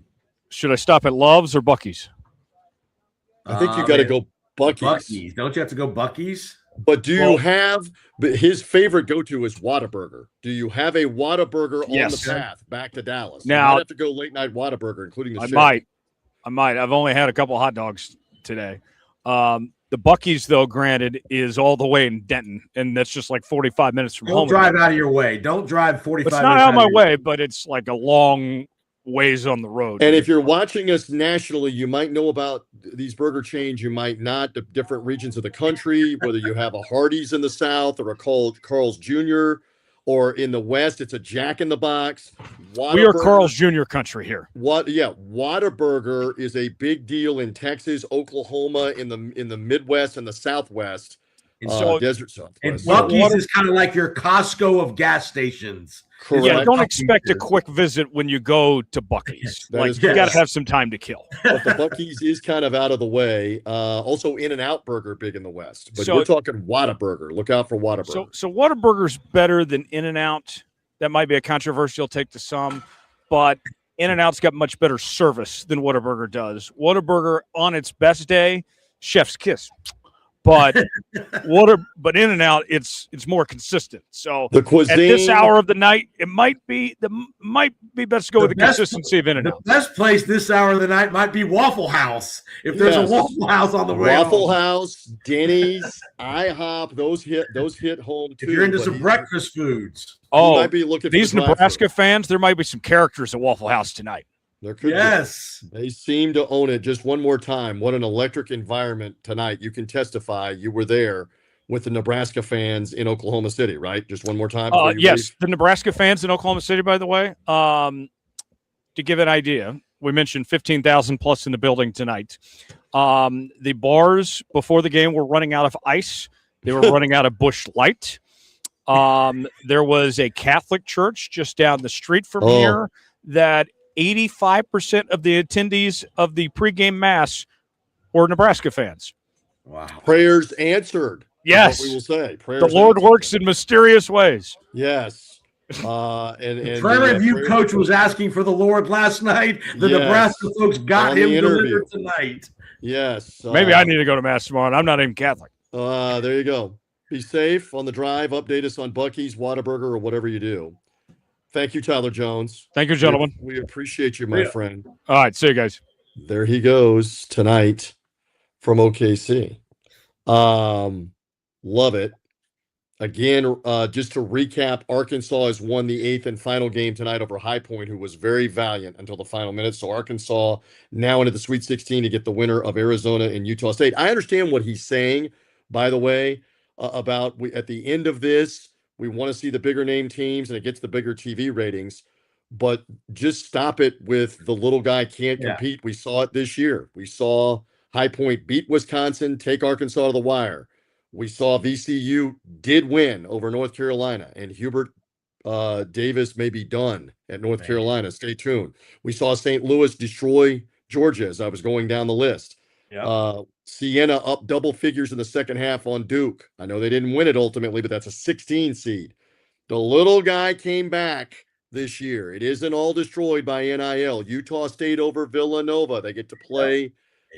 should I stop at Love's or Buc-ee's? I think you got to go Buc-ee's. Don't you have to go Buc-ee's? But do you have his favorite go-to is Whataburger? Do you have a Whataburger on the path back to Dallas? Now, you might have to go late night Whataburger, including the show. I might. I've only had a couple hot dogs today. The Buc-ee's, though, granted, is all the way in Denton, and that's just like 45 minutes from home. Don't drive out of your way. Don't drive 45 minutes. It's not out of my way, but it's like a long ways on the road. And if you're watching us nationally, you might know about these burger chains. You might not. The different regions of the country, whether you have a Hardee's in the South or a Carl's Jr., or in the West, it's a Jack in the Box. We are Carl's Jr. country here. Whataburger is a big deal in Texas, Oklahoma, in the Midwest and the Southwest. And so desert Southwest. And Buc-ee's is kind of like your Costco of gas stations. Correct. Yeah, don't expect a quick visit when you go to Buc-ee's. You got to have some time to kill. But the Buc-ee's is kind of out of the way. Also, In-N-Out Burger big in the West. But we're talking Whataburger. Look out for Whataburger. So Whataburger's better than In-N-Out. That might be a controversial take to some, but In-N-Out's got much better service than Whataburger does. Whataburger on its best day, chef's kiss. But In-N-Out, it's more consistent. So the cuisine, at this hour of the night, it might be best to go with the consistency of In-N-Out. The best place this hour of the night might be Waffle House. If there's a Waffle House on the way, Waffle House, Denny's, IHOP, those hit home too. If you're into some breakfast foods, might be looking these Nebraska fans. There might be some characters at Waffle House tonight. There could be. They seem to own it. Just one more time. What an electric environment tonight. You can testify you were there with the Nebraska fans in Oklahoma City, right? Just one more time. Yes, the Nebraska fans in Oklahoma City, by the way. To give an idea, we mentioned 15,000 plus in the building tonight. The bars before the game were running out of ice. They were running out of Busch Light. There was a Catholic church just down the street from here that 85% of the attendees of the pregame mass were Nebraska fans. Wow. Prayers answered. Yes. We will say. Prayers the Lord works in mysterious ways. Yes. And Prairie View coach was asking for the Lord last night. The Nebraska folks got him delivered tonight. Yes. Maybe I need to go to mass tomorrow. And I'm not even Catholic. There you go. Be safe on the drive. Update us on Bucky's, Whataburger, or whatever you do. Thank you, Tyler Jones. Thank you, gentlemen. We appreciate you, my friend. All right. See you guys. There he goes tonight from OKC. Love it. Again, just to recap, Arkansas has won the 8th and final game tonight over High Point, who was very valiant until the final minutes. So Arkansas now into the Sweet 16 to get the winner of Arizona and Utah State. I understand what he's saying, by the way, about at the end of this, we want to see the bigger name teams and it gets the bigger TV ratings. But just stop it with the little guy can't compete. We saw it this year. We saw High Point beat Wisconsin, take Arkansas to the wire. We saw VCU did win over North Carolina, and Hubert Davis may be done at North Carolina. Stay tuned. We saw St. Louis destroy Georgia as I was going down the list. Siena up double figures in the second half on Duke. I know they didn't win it ultimately, but that's a 16 seed. The little guy came back this year. It isn't all destroyed by NIL. Utah State over Villanova. They get to play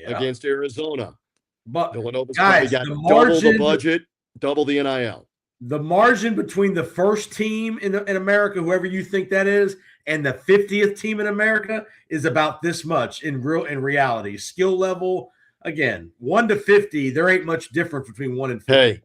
against Arizona. But Villanova's guys, got the double margin, the budget, double the NIL. The margin between the first team in America, whoever you think that is, and the 50th team in America is about this much in reality. Skill level, again, 1 to 50, there ain't much difference between 1 and 50. Hey,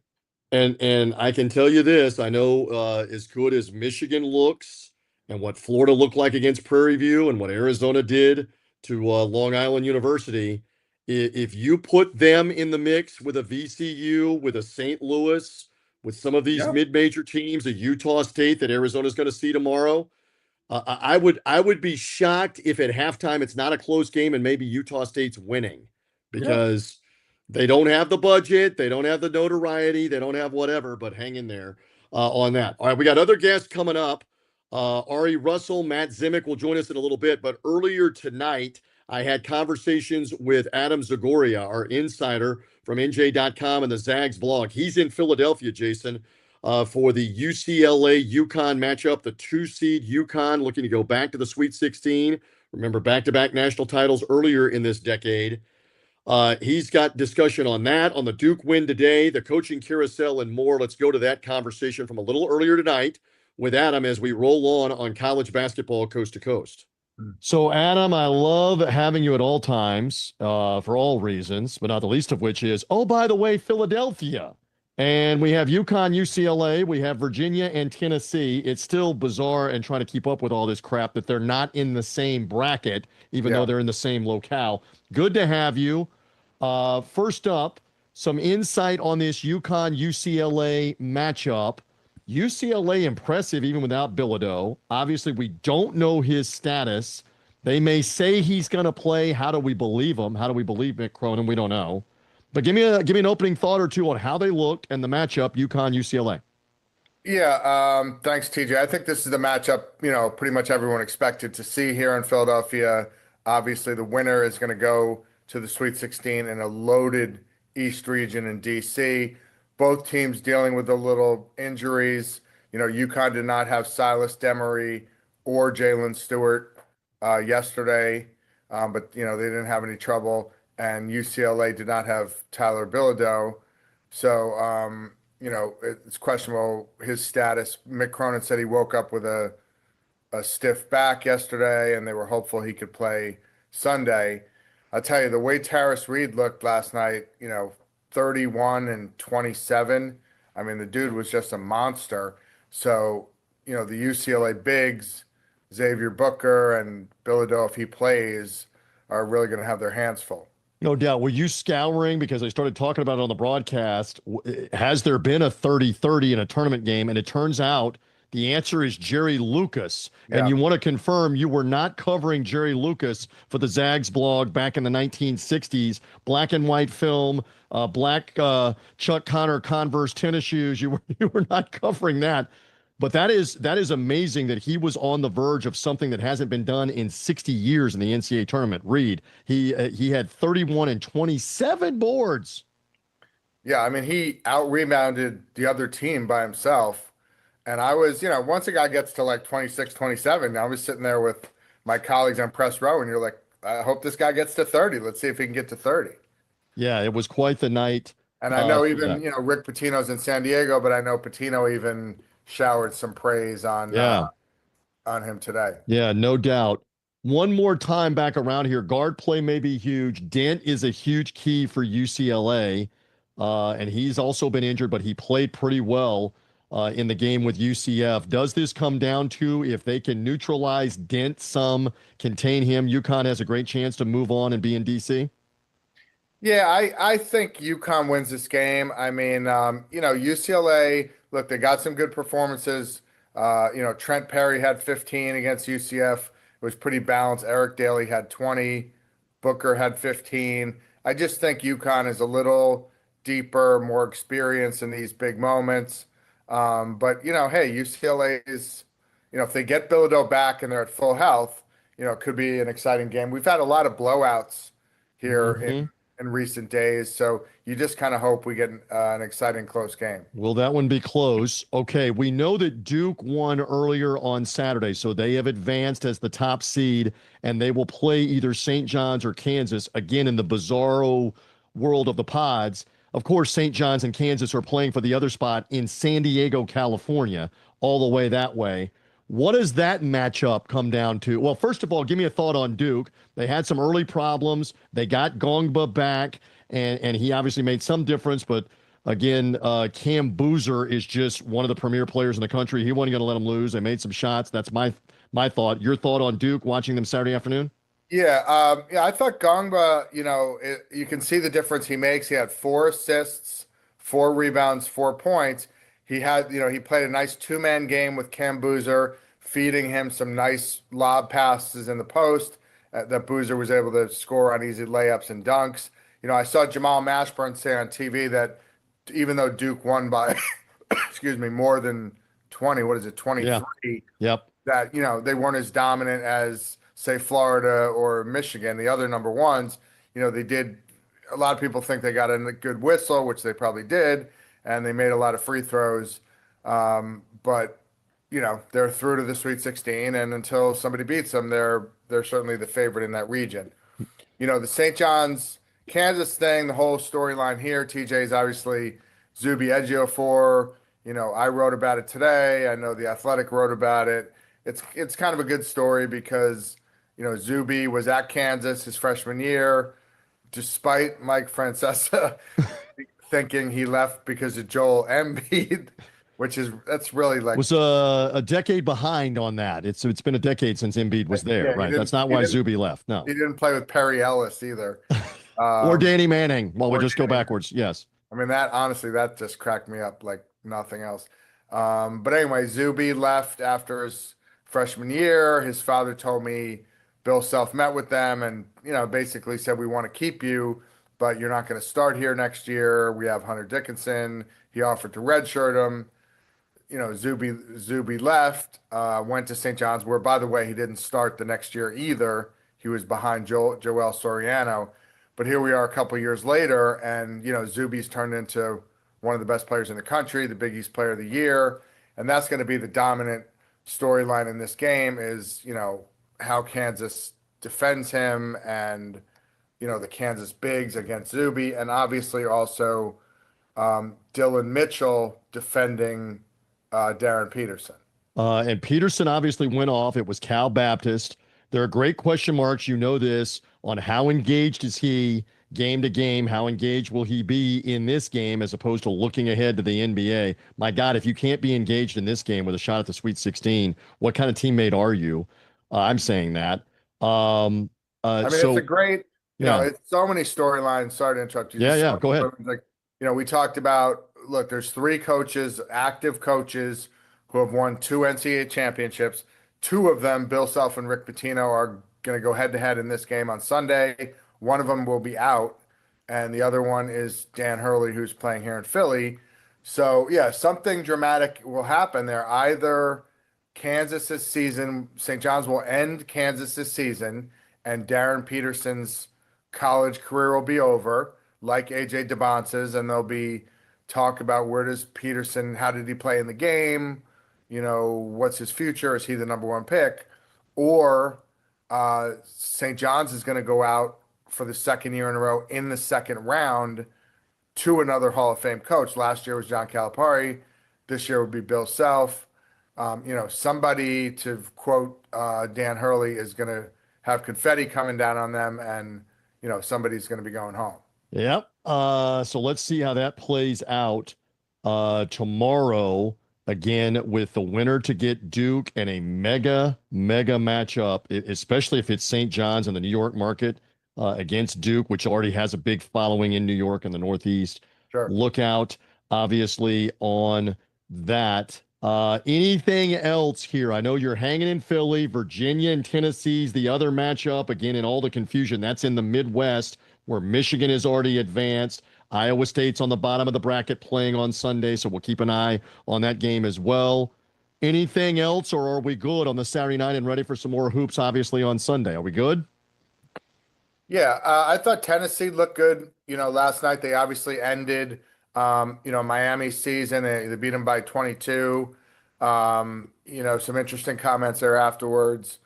and I can tell you this, I know as good as Michigan looks and what Florida looked like against Prairie View and what Arizona did to Long Island University, if you put them in the mix with a VCU, with a St. Louis, with some of these mid-major teams, a Utah State that Arizona's going to see tomorrow, I would be shocked if at halftime it's not a close game and maybe Utah State's winning because they don't have the budget, they don't have the notoriety, they don't have whatever, but hang in there on that. All right, we got other guests coming up. Ari Russell, Matt Zimick will join us in a little bit, but earlier tonight, I had conversations with Adam Zagoria, our insider from NJ.com and the Zags blog. He's in Philadelphia, Jason, for the UCLA-UConn matchup, the 2-seed UConn looking to go back to the Sweet 16. Remember, back-to-back national titles earlier in this decade. He's got discussion on that, on the Duke win today, the coaching carousel, and more. Let's go to that conversation from a little earlier tonight with Adam as we roll on college basketball coast to coast. So, Adam, I love having you at all times for all reasons, but not the least of which is, oh, by the way, Philadelphia. And we have UConn, UCLA, we have Virginia and Tennessee. It's still bizarre and trying to keep up with all this crap that they're not in the same bracket, even though they're in the same locale. Good to have you. First up, some insight on this UConn, UCLA matchup. UCLA impressive even without Bilodeau. Obviously, we don't know his status. They may say he's going to play. How do we believe him? How do we believe Mick Cronin? We don't know. But give me an opening thought or two on how they looked and the matchup UConn UCLA. Yeah, thanks, TJ. I think this is the matchup pretty much everyone expected to see here in Philadelphia. Obviously, the winner is going to go to the Sweet 16 in a loaded East region in DC. Both teams dealing with a little injuries. UConn did not have Silas Demery or Jalen Stewart yesterday, but they didn't have any trouble. And UCLA did not have Tyler Bilodeau, so it's questionable his status. Mick Cronin said he woke up with a stiff back yesterday, and they were hopeful he could play Sunday. I'll tell you, the way Terrace Reed looked last night, 31 and 27. I mean, the dude was just a monster. So, the UCLA bigs, Xavier Booker and Bilodeau, if he plays, are really going to have their hands full. No doubt. Were you scouring? Because I started talking about it on the broadcast. Has there been a 30-30 in a tournament game? And it turns out the answer is Jerry Lucas. Yeah. And you want to confirm you were not covering Jerry Lucas for the Zags blog back in the 1960s. Black and white film, black Chuck Connor Converse tennis shoes. You were not covering that. But that is amazing that he was on the verge of something that hasn't been done in 60 years in the NCAA tournament. Reed, he had 31 and 27 boards. Yeah, I mean, he out-rebounded the other team by himself. And I was, once a guy gets to like 26, 27, I was sitting there with my colleagues on press row, and you're like, I hope this guy gets to 30. Let's see if he can get to 30. Yeah, it was quite the night. And I know Yeah. even, Rick Pitino's in San Diego, but I know Pitino even showered some praise on him today. Yeah, no doubt. One more time back around here. Guard play may be huge. Dent is a huge key for UCLA. And he's also been injured, but he played pretty well in the game with UCF. Does this come down to if they can neutralize Dent some, contain him, UConn has a great chance to move on and be in DC? Yeah, I think UConn wins this game. I mean, UCLA, look, they got some good performances. Trent Perry had 15 against UCF. It was pretty balanced. Eric Daly had 20. Booker had 15. I just think UConn is a little deeper, more experienced in these big moments. But, hey, UCLA is, if they get Bilodeau back and they're at full health, it could be an exciting game. We've had a lot of blowouts here in recent days. So you just kind of hope we get an exciting close game. Will that one be close? Okay, we know that Duke won earlier on Saturday, so they have advanced as the top seed, and they will play either St. John's or Kansas, again in the bizarro world of the pods. Of course, St. John's and Kansas are playing for the other spot in San Diego, California, all the way that way. What does that matchup come down to? Well, first of all, give me a thought on Duke. They had some early problems. They got Gongba back, and he obviously made some difference. But again, Cam Boozer is just one of the premier players in the country. He wasn't going to let them lose. They made some shots. That's my thought. Your thought on Duke watching them Saturday afternoon? Yeah, I thought Gongba, you can see the difference he makes. He had 4 assists, 4 rebounds, 4 points. He had, he played a nice 2-man game with Cam Boozer, feeding him some nice lob passes in the post that Boozer was able to score on easy layups and dunks. I saw Jamal Mashburn say on TV that even though Duke won by, excuse me, more than 20, what is it, 23? Yeah. Yep. That, they weren't as dominant as, say, Florida or Michigan, the other number ones. They did, a lot of people think they got a good whistle, which they probably did, and they made a lot of free throws. But, they're through to the Sweet 16, and until somebody beats them, they're certainly the favorite in that region. The St. John's Kansas thing, the whole storyline here, TJ is obviously Zuby Ejiofor. I wrote about it today. I know The Athletic wrote about it. It's kind of a good story because, Zuby was at Kansas his freshman year, despite Mike Francesa thinking he left because of Joel Embiid, that's really like was a decade behind on that. It's been a decade since Embiid was there, right? That's not why Zuby left. No, he didn't play with Perry Ellis either, or Danny Manning. Well, we just go backwards. Yes. I mean, that just cracked me up like nothing else. But anyway, Zuby left after his freshman year. His father told me Bill Self met with them and, basically said, we want to keep you, but you're not going to start here next year. We have Hunter Dickinson. He offered to redshirt him. Zuby left, went to St. John's, where, by the way, he didn't start the next year either. He was behind Joel Soriano. But here we are a couple years later, and, Zuby's turned into one of the best players in the country, the Big East Player of the Year. And that's going to be the dominant storyline in this game is, how Kansas defends him and, the Kansas bigs against Zuby. And obviously also Dylan Mitchell defending Darren Peterson. And Peterson obviously went off. It was Cal Baptist. There are great question marks, this, on how engaged is he game to game? How engaged will he be in this game as opposed to looking ahead to the NBA? My God, if you can't be engaged in this game with a shot at the Sweet 16, what kind of teammate are you? I'm saying that. It's a great, it's so many storylines. Sorry to interrupt you. Yeah, go ahead. Like, we talked about, look, there's 3 coaches, active coaches who have won 2 NCAA championships. 2 of them, Bill Self and Rick Pitino, are going to go head to head in this game on Sunday. One of them will be out, and the other one is Dan Hurley, who's playing here in Philly. So, yeah, something dramatic will happen there. Either Kansas's season, St. John's will end Kansas's season, and Darren Peterson's college career will be over, like AJ DeBonce's, and there'll be talk about where does Peterson, how did he play in the game? What's his future? Is he the number 1 pick? Or St. John's is going to go out for the second year in a row in the second round to another Hall of Fame coach. Last year was John Calipari. This year would be Bill Self. Somebody, to quote Dan Hurley, is going to have confetti coming down on them, and somebody's going to be going home. Yep. So let's see how that plays out tomorrow. Again, with the winner to get Duke and a mega matchup, especially if it's St. John's in the New York market against Duke, which already has a big following in New York and the Northeast. Sure. Look out, obviously, on that. Anything else here? I know you're hanging in Philly. Virginia and Tennessee's the other matchup. Again, in all the confusion, that's in the Midwest, where Michigan is already advanced. Iowa State's on the bottom of the bracket playing on Sunday, so we'll keep an eye on that game as well. Anything else, or are we good on the Saturday night and ready for some more hoops, obviously, on Sunday? Are we good? Yeah, I thought Tennessee looked good. Last night they obviously ended, Miami's season. They beat them by 22. Some interesting comments there afterwards.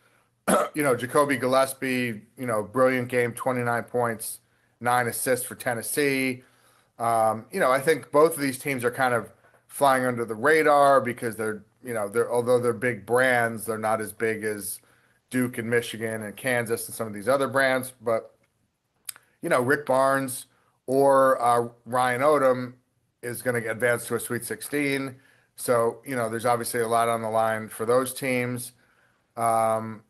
Jacoby Gillespie, brilliant game, 29 points, 9 assists for Tennessee. I think both of these teams are kind of flying under the radar because although they're big brands, they're not as big as Duke and Michigan and Kansas and some of these other brands. But, Rick Barnes or Ryan Odom is going to advance to a Sweet 16. So, there's obviously a lot on the line for those teams. And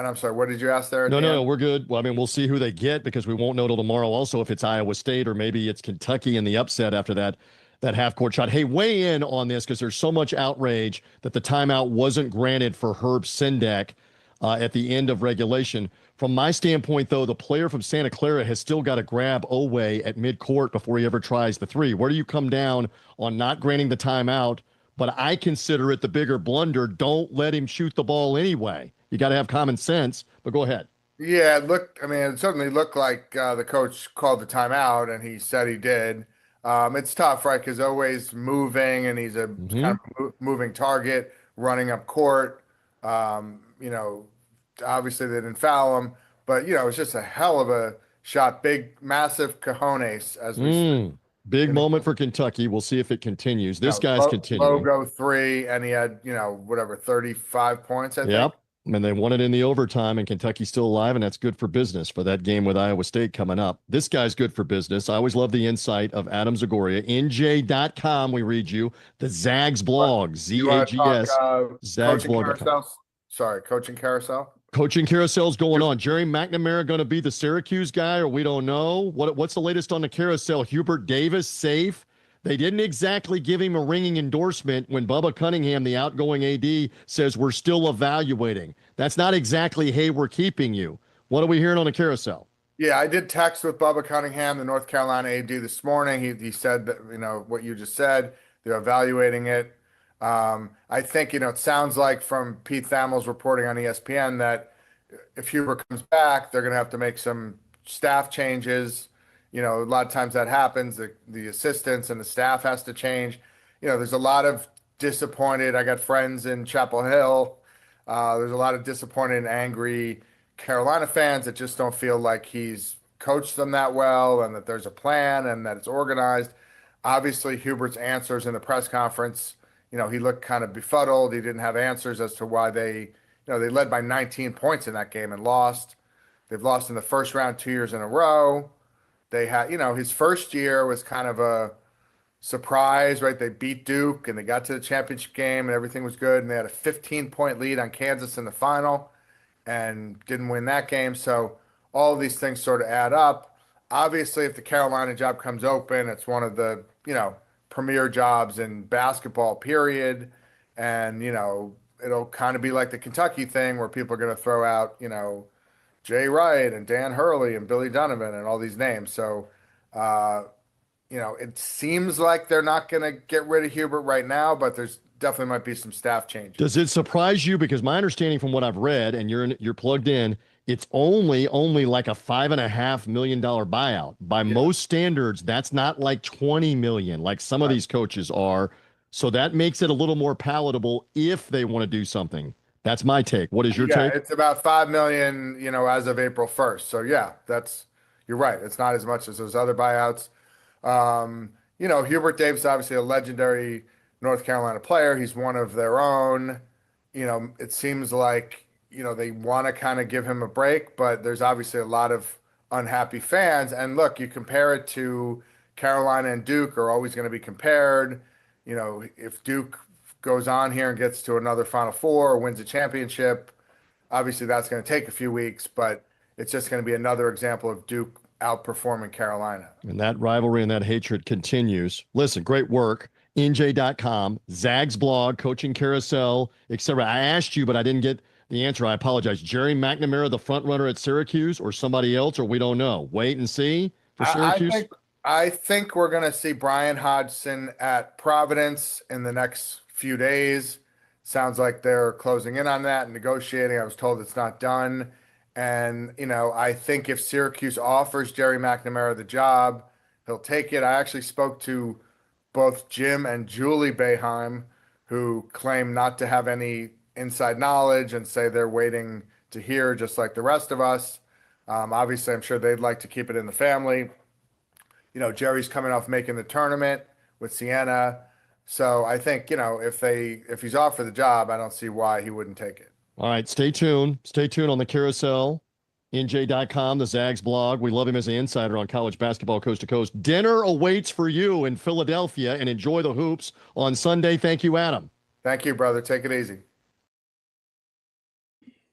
I'm sorry, what did you ask there? No, we're good. Well, I mean, we'll see who they get because we won't know till tomorrow also if it's Iowa State or maybe it's Kentucky in the upset after that half-court shot. Hey, weigh in on this because there's so much outrage that the timeout wasn't granted for Herb Sendek at the end of regulation. From my standpoint, though, the player from Santa Clara has still got to grab Oweh at midcourt before he ever tries the three. Where do you come down on not granting the timeout? But I consider it the bigger blunder. Don't let him shoot the ball anyway. You got to have common sense, but go ahead. Yeah, it certainly looked like the coach called the timeout, and he said he did. It's tough, right? Because Oweh's moving, and he's a kind of moving target, running up court. Obviously they didn't foul him, but it's just a hell of a shot. Big, massive cojones, as we say. Big moment for Kentucky. We'll see if it continues. This guy's continuing. Logo 3, and he had 35 points. I think. Yep. And they won it in the overtime, and Kentucky's still alive, and that's good for business for that game with Iowa State coming up. This guy's good for business. I always love the insight of Adam Zagoria. NJ.com, we read you. The Zags blog, Z-A-G-S, zagsblog.com. Sorry, coaching carousel? Coaching carousel's going on. Jerry McNamara going to be the Syracuse guy, or we don't know? What's the latest on the carousel? Hubert Davis safe? They didn't exactly give him a ringing endorsement when Bubba Cunningham, the outgoing AD, says we're still evaluating. That's not exactly, hey, we're keeping you. What are we hearing on the carousel? Yeah, I did text with Bubba Cunningham, the North Carolina AD, this morning. He said that, what you just said, they're evaluating it. I think, it sounds like from Pete Thamel's reporting on ESPN that if Hubert comes back, they're going to have to make some staff changes. A lot of times that happens. The assistants and the staff has to change. There's a lot of disappointed. I got friends in Chapel Hill. There's a lot of disappointed and angry Carolina fans that just don't feel like he's coached them that well and that there's a plan and that it's organized. Obviously, Hubert's answers in the press conference, he looked kind of befuddled. He didn't have answers as to why they led by 19 points in that game and lost. They've lost in the first round 2 years in a row. They had, his first year was kind of a surprise, right? They beat Duke and they got to the championship game and everything was good. And they had a 15-point lead on Kansas in the final and didn't win that game. So all of these things sort of add up. Obviously, if the Carolina job comes open, it's one of the, premier jobs in basketball, period. And, it'll kind of be like the Kentucky thing where people are going to throw out, Jay Wright and Dan Hurley and Billy Donovan and all these names. So, it seems like they're not going to get rid of Hubert right now, but there's definitely might be some staff changes. Does it surprise you? Because my understanding from what I've read, and you're plugged in, it's only like a $5.5 million buyout. By most standards, that's not like 20 million, like some of these coaches are. So that makes it a little more palatable if they want to do something. That's my take. What is your take? It's about 5 million, as of April 1st. So you're right. It's not as much as those other buyouts. Hubert Davis, obviously a legendary North Carolina player. He's one of their own. It seems like, they want to kind of give him a break, but there's obviously a lot of unhappy fans. And look, you compare it to Carolina and Duke are always going to be compared. If Duke goes on here and gets to another Final Four or wins a championship, obviously that's going to take a few weeks, but it's just going to be another example of Duke outperforming Carolina. And that rivalry and that hatred continues. Listen, great work. NJ.com, Zag's blog, Coaching Carousel, etc. I asked you, but I didn't get the answer. I apologize. Jerry McNamara, the front runner at Syracuse, or somebody else, or we don't know. Wait and see for Syracuse. I think we're going to see Brian Hodgson at Providence in the next few days. Sounds like they're closing in on that and negotiating. I was told it's not done. And, I think if Syracuse offers Jerry McNamara the job, he'll take it. I actually spoke to both Jim and Julie Boeheim, who claim not to have any inside knowledge and say they're waiting to hear just like the rest of us. Obviously, I'm sure they'd like to keep it in the family. Jerry's coming off making the tournament with Siena. So I think, if he's offered the job, I don't see why he wouldn't take it. All right, stay tuned. Stay tuned on the carousel, NJ.com, the Zags blog. We love him as an insider on college basketball coast to coast. Dinner awaits for you in Philadelphia, and enjoy the hoops on Sunday. Thank you, Adam. Thank you, brother. Take it easy.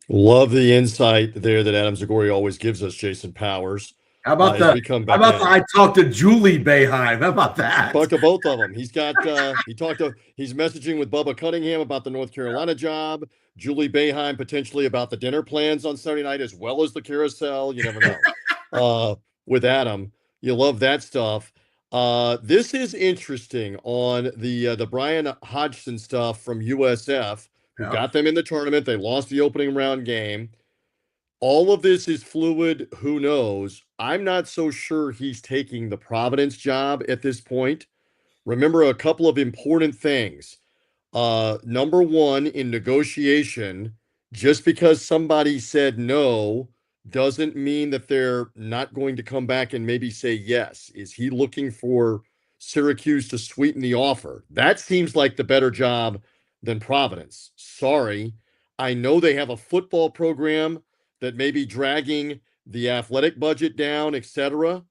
Love the insight there that Adam Zagori always gives us, Jason Powers. How about that? I talked to Julie Boeheim. How about that? Talked to both of them. He's messaging with Bubba Cunningham about the North Carolina job. Julie Boeheim potentially about the dinner plans on Saturday night, as well as the carousel. You never know. With Adam, you love that stuff. This is interesting on the Brian Hodgson stuff from USF, who got them in the tournament. They lost the opening round game. All of this is fluid. Who knows? I'm not so sure he's taking the Providence job at this point. Remember a couple of important things. Number one, in negotiation, just because somebody said no doesn't mean that they're not going to come back and maybe say yes. Is he looking for Syracuse to sweeten the offer? That seems like the better job than Providence. Sorry. I know they have a football program that may be dragging the athletic budget down, etc.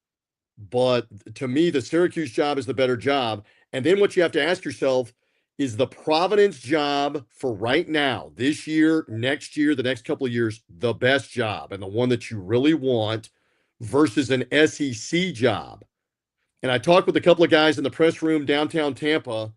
But to me, the Syracuse job is the better job. And then what you have to ask yourself is the Providence job for right now, this year, next year, the next couple of years, the best job and the one that you really want versus an SEC job. And I talked with a couple of guys in the press room downtown Tampa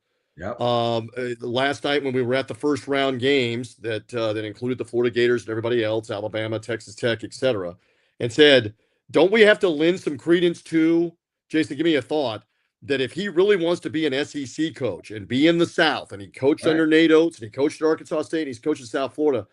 last night when we were at the first round games that included the Florida Gators and everybody else, Alabama, Texas Tech, etc., and said, don't we have to lend some credence to, Jason, give me a thought, that if he really wants to be an SEC coach and be in the South, and he coached under Nate Oates and he coached at Arkansas State and he's coached in South Florida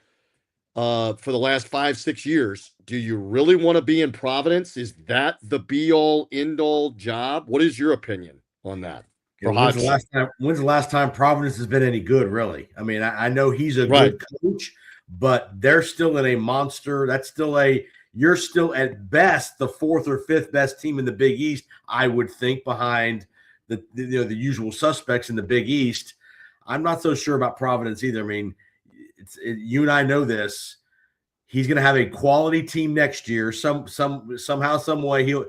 for the last 5-6 years, do you really want to be in Providence? Is that the be-all, end-all job? What is your opinion on that? When's the last time Providence has been any good, really? I mean, I know he's a good coach, but they're still in a monster. You're still at best the 4th or 5th best team in the Big East, I would think, behind the usual suspects in the Big East. I'm not so sure about Providence either. I mean, you and I know this. He's going to have a quality team next year. Somehow, some way, he'll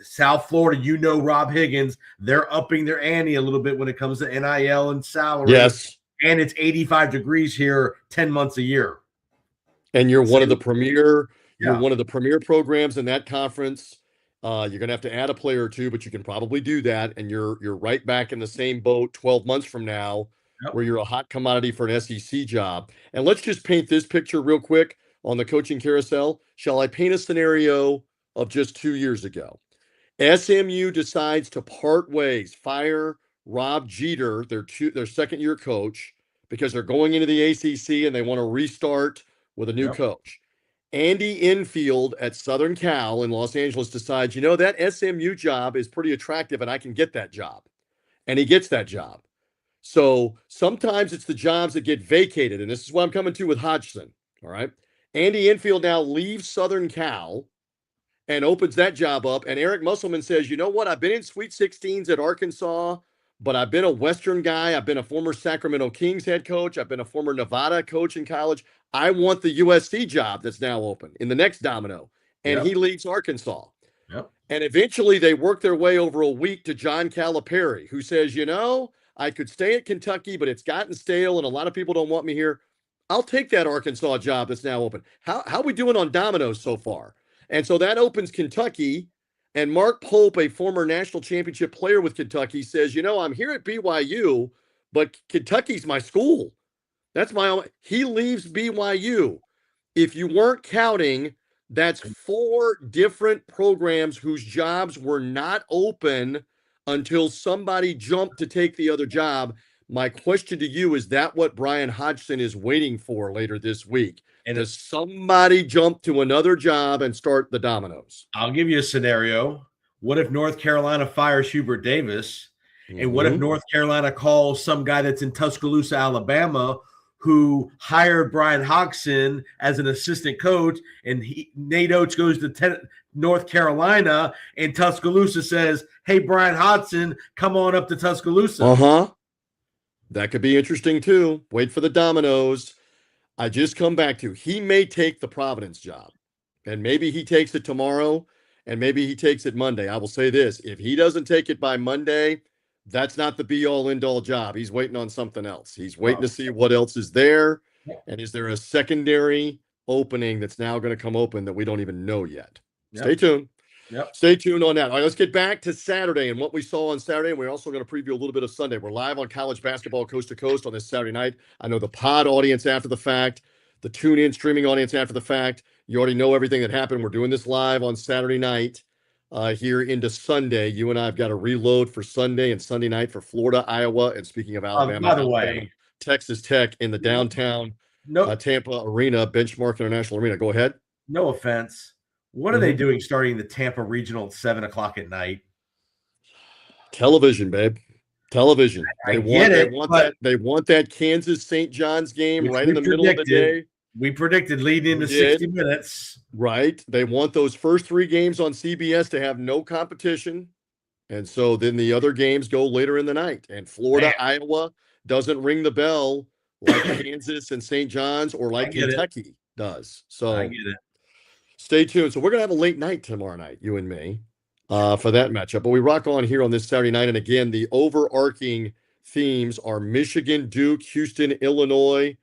South Florida, Rob Higgins, they're upping their ante a little bit when it comes to NIL and salary. Yes. And it's 85 degrees here 10 months a year. And you're one of the premier programs in that conference. You're going to have to add a player or two, but you can probably do that. And you're right back in the same boat 12 months from now, where you're a hot commodity for an SEC job. And let's just paint this picture real quick on the coaching carousel. Shall I paint a scenario of just 2 years ago? SMU decides to part ways, fire Rob Jeter, their second-year coach, because they're going into the ACC and they want to restart with a new coach. Andy Enfield at Southern Cal in Los Angeles decides, that SMU job is pretty attractive and I can get that job. And he gets that job. So sometimes it's the jobs that get vacated. And this is what I'm coming to with Hodgson. All right. Andy Enfield now leaves Southern Cal and opens that job up. And Eric Musselman says, you know what? I've been in Sweet 16s at Arkansas, but I've been a Western guy. I've been a former Sacramento Kings head coach. I've been a former Nevada coach in college. I want the USC job that's now open in the next domino. And he leaves Arkansas. Yep. And eventually they work their way over a week to John Calipari, who says, I could stay at Kentucky, but it's gotten stale and a lot of people don't want me here. I'll take that Arkansas job that's now open. How are we doing on dominoes so far? And so that opens Kentucky. And Mark Pope, a former national championship player with Kentucky, says, I'm here at BYU, but Kentucky's my school. That's my own. He leaves BYU. If you weren't counting, that's 4 different programs whose jobs were not open until somebody jumped to take the other job. My question to you is that what Brian Hodgson is waiting for later this week? And does somebody jump to another job and start the dominoes? I'll give you a scenario. What if North Carolina fires Hubert Davis? And what if North Carolina calls some guy that's in Tuscaloosa, Alabama, who hired Brian Hodgson as an assistant coach, and Nate Oates goes to North Carolina, and Tuscaloosa says, hey, Brian Hodgson, come on up to Tuscaloosa. That could be interesting too. Wait for the dominoes. I just come back to, he may take the Providence job, and maybe he takes it tomorrow, and maybe he takes it Monday. I will say this, if he doesn't take it by Monday, that's not the be-all, end-all job. He's waiting on something else. He's waiting to see what else is there, and is there a secondary opening that's now going to come open that we don't even know yet? Stay tuned. Stay tuned on that. All right, let's get back to Saturday and what we saw on Saturday. And we're also going to preview a little bit of Sunday. We're live on college basketball coast to coast on this Saturday night. I know the pod audience after the fact, the tune-in streaming audience after the fact. You already know everything that happened. We're doing this live on Saturday night here into Sunday. You and I have got to reload for Sunday and Sunday night for Florida, Iowa. And speaking of Alabama, by the way, Texas Tech in the downtown Tampa Arena, Benchmark International Arena. Go ahead. No offense. What are they doing starting the Tampa Regional at 7:00 at night? Television, babe. Television. They want that Kansas St. John's game right in the middle of the day. We predicted leading into 60 minutes. Right. They want those first 3 games on CBS to have no competition. And so then the other games go later in the night. And Florida, Iowa doesn't ring the bell like Kansas and St. John's or like Kentucky does. So I get it. Stay tuned. So we're going to have a late night tomorrow night, you and me, for that matchup. But we rock on here on this Saturday night. And again, the overarching themes are Michigan, Duke, Houston, Illinois,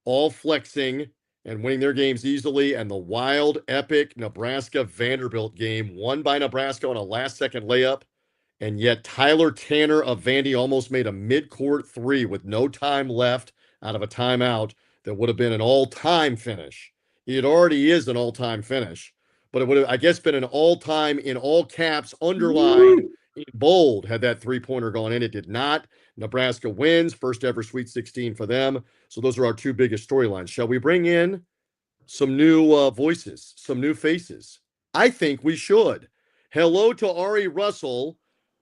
all flexing and winning their games easily. And the wild, epic Nebraska Vanderbilt game won by Nebraska on a last-second layup. And yet Tyler Tanner of Vandy almost made a mid-court 3 with no time left out of a timeout that would have been an all-time finish. It already is an all-time finish, but it would have, I guess, been an all-time in all caps, underlined in bold, had that 3-pointer gone in. It did not. Nebraska wins, first ever Sweet 16 for them. So those are our 2 biggest storylines. Shall we bring in some new voices, some new faces? I think we should. Hello to Ari Russell,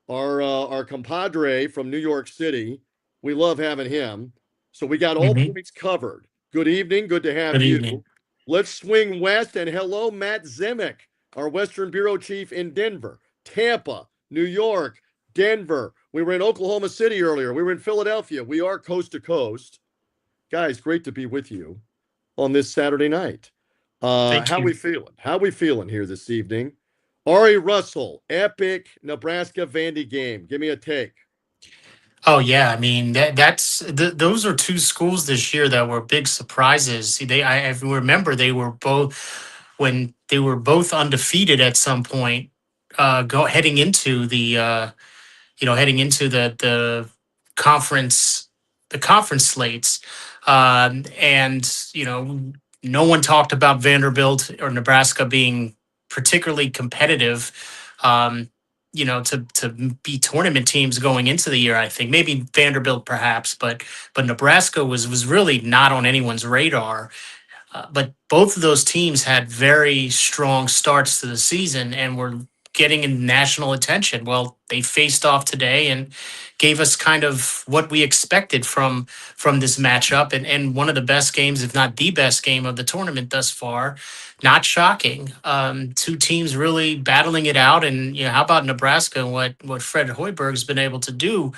our compadre from New York City. We love having him. So we got all points covered. Good evening. Good to have you. Evening. Let's swing west, and hello, Matt Zemek, our Western Bureau Chief in Denver, Tampa, New York, Denver. We were in Oklahoma City earlier. We were in Philadelphia. We are coast to coast. Guys, great to be with you on this Saturday night. How we feeling? How we feeling here this evening? Ari Russell, epic Nebraska Vandy game. Give me a take. Oh yeah, I mean those are 2 schools this year that were big surprises. I remember they were both undefeated at some point, heading into the conference slates, and no one talked about Vanderbilt or Nebraska being particularly competitive. To be tournament teams going into the year. I think maybe Vanderbilt perhaps, but Nebraska was really not on anyone's radar. But both of those teams had very strong starts to the season and were getting in national attention. Well, they faced off today and gave us kind of what we expected from this matchup, and one of the best games, if not the best game of the tournament thus far. Not shocking. Two teams really battling it out, and how about Nebraska and what Fred Hoiberg's been able to do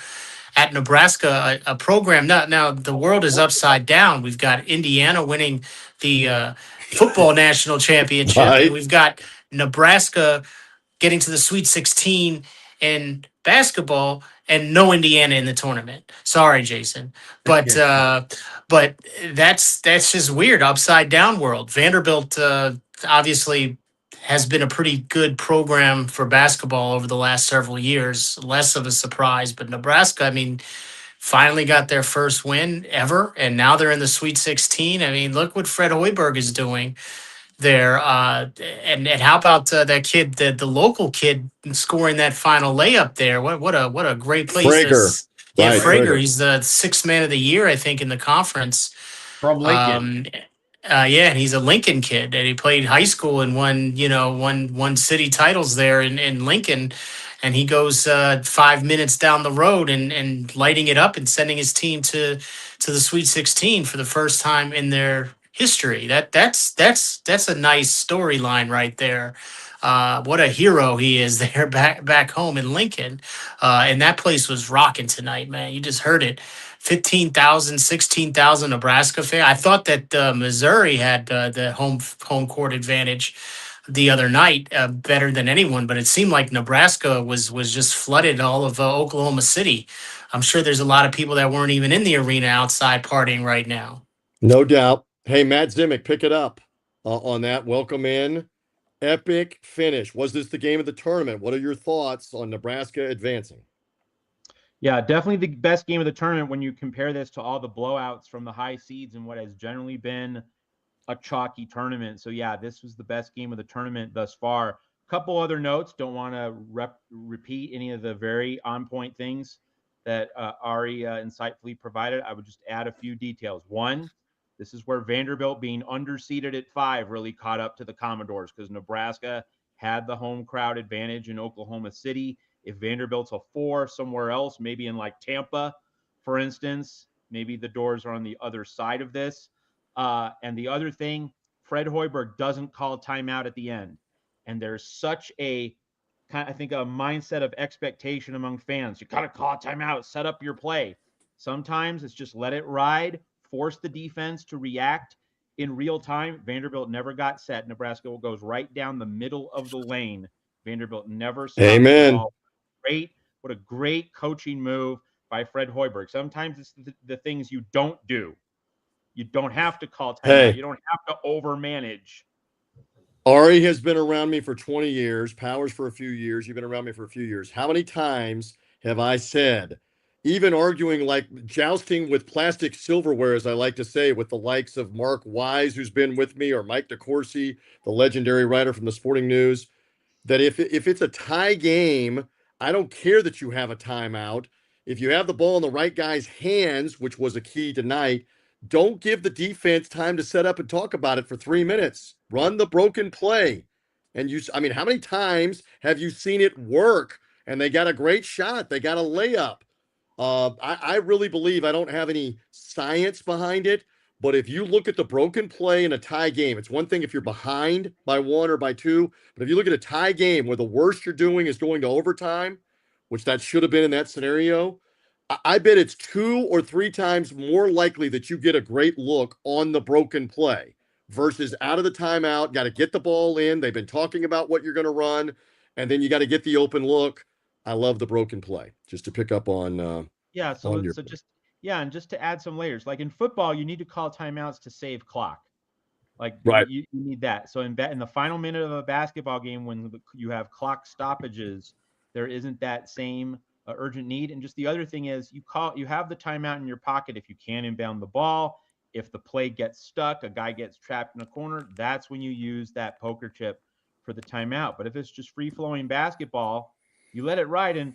at Nebraska, a program. Now the world is upside down. We've got Indiana winning the football national championship, and Right. we've got Nebraska getting to the Sweet 16 in basketball, and no Indiana in the tournament. Sorry, Jason, but but that's just weird. Upside down world. Vanderbilt obviously has been a pretty good program for basketball over the last several years. Less of a surprise, but Nebraska, I mean, finally got their first win ever, and now they're in the Sweet 16. I mean, look what Fred Hoiberg is doing there. And how about that kid, the local kid scoring that final layup there? What a great place. Frager. Yeah, Right, Frager. Frager. He's the sixth man of the year, I think, in the conference. From Lincoln. Yeah, and he's a Lincoln kid, and he played high school and won city titles there in Lincoln. And he goes 5 minutes down the road and lighting it up and sending his team to the Sweet 16 for the first time in their history. That's a nice storyline right there. What a hero he is there back home in Lincoln. And that place was rocking tonight, man. You just heard it. 15,000, 16,000 Nebraska fans. I thought that Missouri had the home court advantage the other night better than anyone, but it seemed like Nebraska was just flooded all of Oklahoma City. I'm sure there's a lot of people that weren't even in the arena outside partying right now. No doubt. Hey, Matt Zimick, pick it up on that. Welcome in. Epic finish. Was this the game of the tournament? What are your thoughts on Nebraska advancing? Yeah, definitely the best game of the tournament when you compare this to all the blowouts from the high seeds and what has generally been a chalky tournament. So yeah, this was the best game of the tournament thus far. Couple other notes. Don't want to repeat any of the very on point things that Ari insightfully provided. I would just add a few details. One, this is where Vanderbilt being underseeded at 5 really caught up to the Commodores because Nebraska had the home crowd advantage in Oklahoma City. If Vanderbilt's a 4 somewhere else, maybe in like Tampa, for instance, maybe the doors are on the other side of this. And the other thing, Fred Hoiberg doesn't call timeout at the end. And there's such a kind of, I think, a mindset of expectation among fans. You got to call a timeout, set up your play. Sometimes it's just let it ride, force the defense to react in real time. Vanderbilt never got set. Nebraska goes right down the middle of the lane. Vanderbilt never stopped the ball. What a great coaching move by Fred Hoiberg. Sometimes it's the things you don't do. You don't have to call timeout. Hey. You don't have to overmanage. Ari has been around me for 20 years. Powers for a few years. You've been around me for a few years. How many times have I said, even arguing like jousting with plastic silverware, as I like to say, with the likes of Mark Wise, who's been with me, or Mike DeCourcy, the legendary writer from the Sporting News, that if it's a tie game, I don't care that you have a timeout. If you have the ball in the right guy's hands, which was a key tonight, don't give the defense time to set up and talk about it for 3 minutes. Run the broken play. And I mean, how many times have you seen it work and they got a great shot? They got a layup. I really believe, I don't have any science behind it, but if you look at the broken play in a tie game, it's one thing if you're behind by 1 or by 2, but if you look at a tie game where the worst you're doing is going to overtime, which that should have been in that scenario, I bet it's 2 or 3 times more likely that you get a great look on the broken play versus out of the timeout. Got to get the ball in. They've been talking about what you're going to run, and then you got to get the open look. I love the broken play. Just to pick up on and just to add some layers, like in football, you need to call timeouts to save clock. Like right. you need that. So in the final minute of a basketball game, when you have clock stoppages, there isn't that same urgent need. And just the other thing is you have the timeout in your pocket if you can inbound the ball. If the play gets stuck, a guy gets trapped in a corner, that's when you use that poker chip for the timeout. But if it's just free flowing basketball, you let it ride. And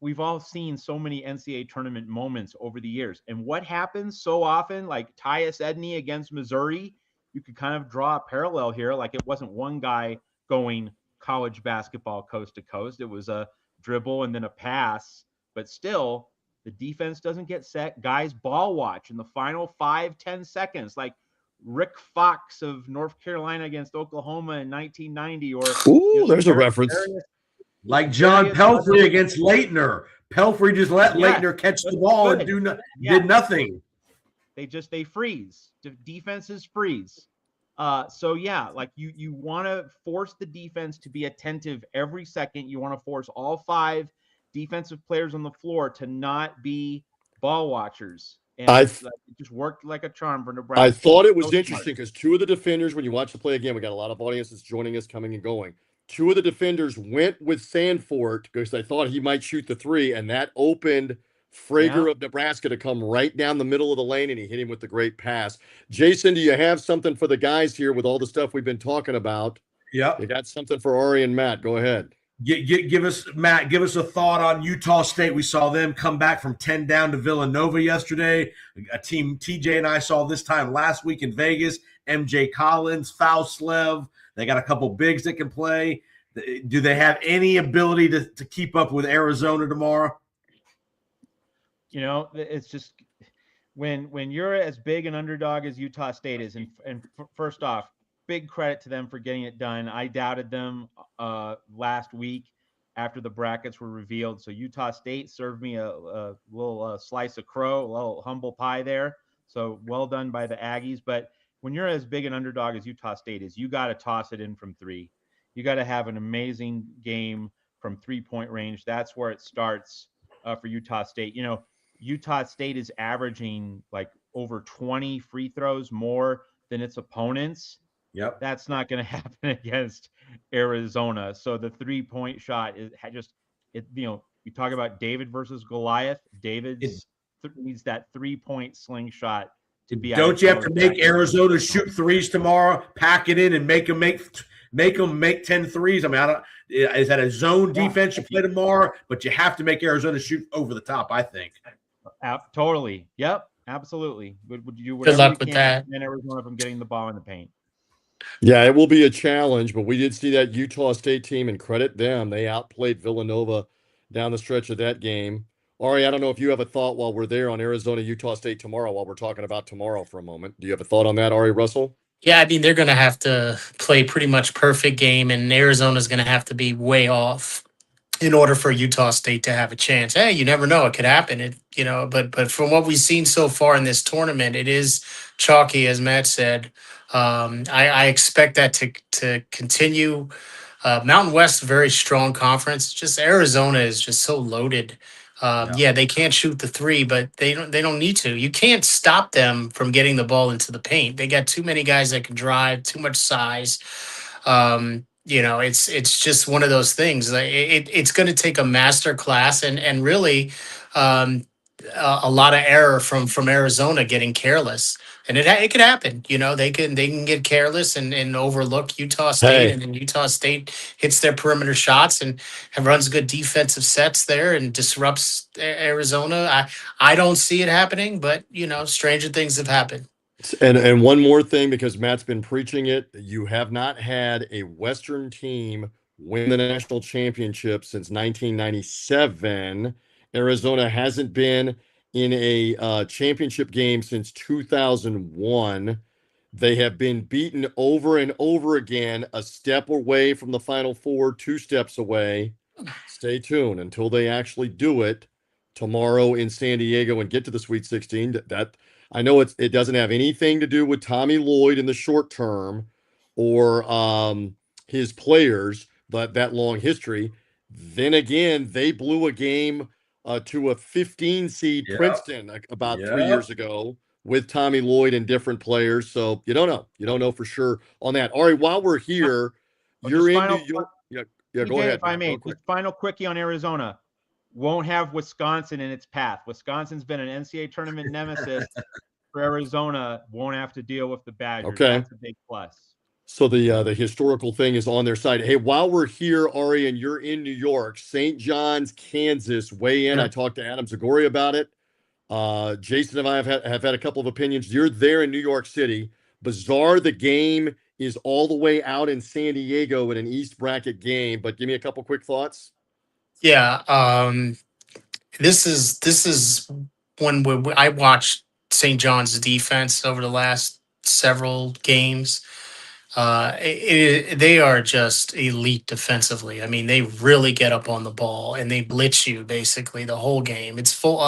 we've all seen so many NCAA tournament moments over the years. And what happens so often, like Tyus Edney against Missouri, you could kind of draw a parallel here. Like it wasn't one guy going college basketball coast to coast. It was a dribble and then a pass, but still the defense doesn't get set. Guys ball watch in the final 5-10 seconds, like Rick Fox of North Carolina against Oklahoma in 1990, or Ooh, there's a reference. Like John Pelfrey against Leitner. Pelfrey just let Leitner catch the ball and did nothing. They freeze. Defenses freeze. So yeah, like you want to force the defense to be attentive every second. You want to force all 5 defensive players on the floor to not be ball watchers. And it just worked like a charm for Nebraska. I thought it was interesting because 2 of the defenders, when you watch the play again, we got a lot of audiences joining us, coming and going. 2 of the defenders went with Sanford because they thought he might shoot the 3, and that opened Frager of Nebraska to come right down the middle of the lane, and he hit him with the great pass. Jason, do you have something for the guys here with all the stuff we've been talking about? Yep. You got something for Ari and Matt. Go ahead. Give us, Matt, give us a thought on Utah State. We saw them come back from 10 down to Villanova yesterday. A team TJ and I saw this time last week in Vegas. MJ Collins, Fauslev. They got a couple bigs that can play. Do they have any ability to keep up with Arizona tomorrow? You know, it's just when you're as big an underdog as Utah State is, and first off, big credit to them for getting it done. I doubted them last week after the brackets were revealed. So Utah State served me a little slice of crow, a little humble pie there. So well done by the Aggies. But when you're as big an underdog as Utah State is, you got to toss it in from 3. You got to have an amazing game from 3-point range. That's where it starts for Utah State. You know, Utah State is averaging like over 20 free throws more than its opponents. Yep. That's not going to happen against Arizona. So the 3-point shot is you know, you talk about David versus Goliath. David's needs that 3-point slingshot to be. Don't you have to make Arizona shoot threes tomorrow? Pack it in and make them make 10 threes. I mean, is that a zone defense you play tomorrow? But you have to make Arizona shoot over the top, I think. Totally. Yep. Absolutely. Would you Good luck with that. And Arizona from getting the ball in the paint. Yeah, it will be a challenge, but we did see that Utah State team, and credit them. They outplayed Villanova down the stretch of that game. Ari, I don't know if you have a thought while we're there on Arizona, Utah State tomorrow, while we're talking about tomorrow for a moment. Do you have a thought on that, Ari Russell? Yeah, I mean, they're going to have to play pretty much perfect game, and Arizona's going to have to be way off in order for Utah State to have a chance. Hey, you never know. It could happen. But from what we've seen so far in this tournament, it is chalky, as Matt said. I expect that to continue. Mountain West, very strong conference. Just Arizona is just so loaded. Yeah, they can't shoot the 3, but they don't need to. You can't stop them from getting the ball into the paint. They got too many guys that can drive, too much size. You know, it's just one of those things. It's going to take a master class and really a lot of error from Arizona getting careless. And it could happen. You know, they can get careless and overlook Utah State, and then Utah State hits their perimeter shots and runs good defensive sets there and disrupts Arizona. I don't see it happening, but you know, stranger things have happened. And one more thing, because Matt's been preaching it, you have not had a Western team win the national championship since 1997. Arizona hasn't been in a championship game since 2001. They have been beaten over and over again, a step away from the Final Four, 2 steps away. Stay tuned until they actually do it tomorrow in San Diego and get to the Sweet 16. That I know it doesn't have anything to do with Tommy Lloyd in the short term or his players, but that long history. Then again, they blew a game to a 15 seed Princeton about 3 years ago with Tommy Lloyd and different players. So you don't know for sure on that. Ari, while we're here, you're in New York. Yeah, go ahead. If I may, just final quickie on Arizona. Won't have Wisconsin in its path. Wisconsin's been an NCAA tournament nemesis for Arizona. Won't have to deal with the Badgers. Okay. That's a big plus. So the historical thing is on their side. Hey, while we're here, Ari, and you're in New York, St. John's, Kansas, weigh in. I talked to Adam Zagori about it. Jason and I have had a couple of opinions. You're there in New York City. Bizarre the game is all the way out in San Diego in an East bracket game. But give me a couple quick thoughts. Yeah, this is I watched St. John's defense over the last several games. They are just elite defensively. I mean, they really get up on the ball and they blitz you basically the whole game. It's full.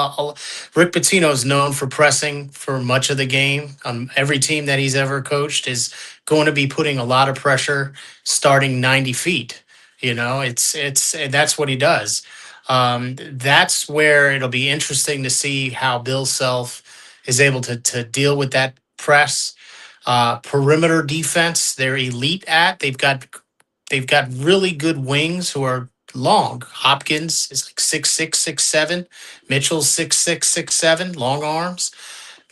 Rick Pitino is known for pressing for much of the game. Every team that he's ever coached is going to be putting a lot of pressure starting 90 feet. That's what he does. That's where it'll be interesting to see how Bill Self is able to deal with that press. Perimeter defense, they're elite at. They've got really good wings who are long. Hopkins is like 6'6", 6'7". Mitchell's 6'6", 6'7", long arms.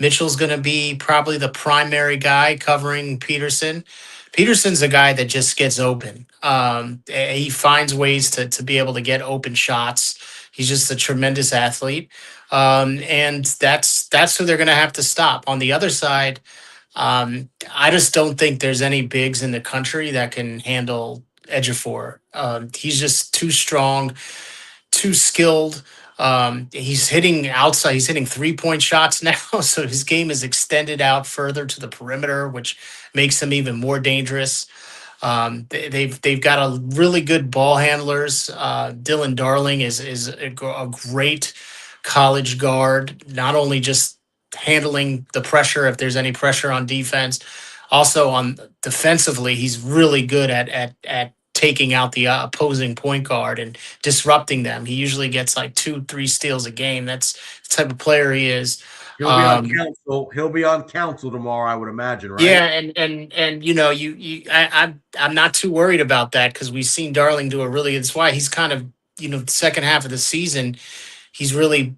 Mitchell's going to be probably the primary guy covering Peterson. Peterson's a guy that just gets open. He finds ways to be able to get open shots. He's just a tremendous athlete. And that's who they're going to have to stop. On the other side, I just don't think there's any bigs in the country that can handle Ejiofor. He's just too strong, too skilled. He's hitting outside. He's hitting 3-point shots now, so his game is extended out further to the perimeter, which makes him even more dangerous. They've got a really good ball handlers. Dylan Darling is a great college guard, not only just handling the pressure if there's any pressure on defense, also on defensively, he's really good at taking out the opposing point guard and disrupting them. He usually gets like 2-3 steals a game. That's the type of player he is. He'll be on council. He'll be on council tomorrow, I would imagine, right? Yeah, and I'm not too worried about that because we've seen Darling do a really. It's why he's kind of the second half of the season, he's really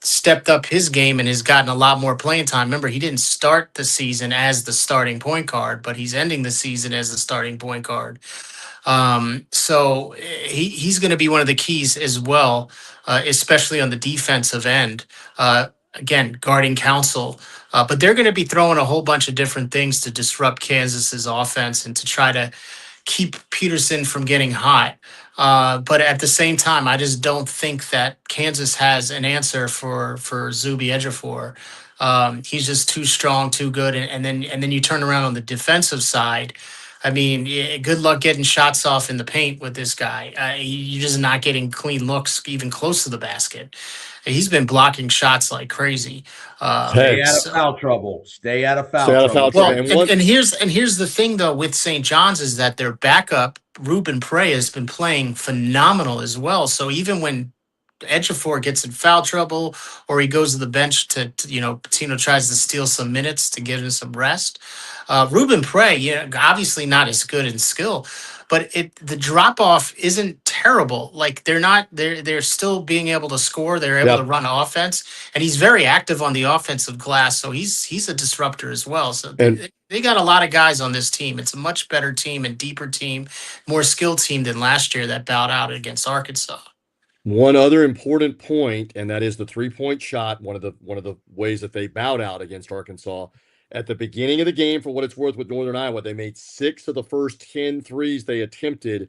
stepped up his game and has gotten a lot more playing time. Remember, he didn't start the season as the starting point guard, but he's ending the season as the starting point guard. So he's going to be one of the keys as well, especially on the defensive end. Again, guarding Council, but they're going to be throwing a whole bunch of different things to disrupt Kansas's offense and to try to keep Peterson from getting hot. But at the same time, I just don't think that Kansas has an answer for Zuby Ejiofor. He's just too strong, too good, and then you turn around on the defensive side. I mean, good luck getting shots off in the paint with this guy. You're just not getting clean looks even close to the basket. He's been blocking shots like crazy. Stay out of foul trouble. Stay out of foul Stay out of foul trouble. trouble. Well, and here's the thing though with St. John's is that their backup Ruben Prey has been playing phenomenal as well. So even when Ejiofor gets in foul trouble or he goes to the bench to Patino tries to steal some minutes to give him some rest. Ruben Prey, obviously not as good in skill, but the drop off isn't terrible. Like they're still being able to score. They're able to run offense, and he's very active on the offensive glass. So he's a disruptor as well. So they got a lot of guys on this team. It's a much better team and deeper team, more skilled team than last year that bowed out against Arkansas. One other important point, and that is the 3-point shot. One of the ways that they bowed out against Arkansas at the beginning of the game, for what it's worth, with Northern Iowa, they made 6 of the first 10 threes they attempted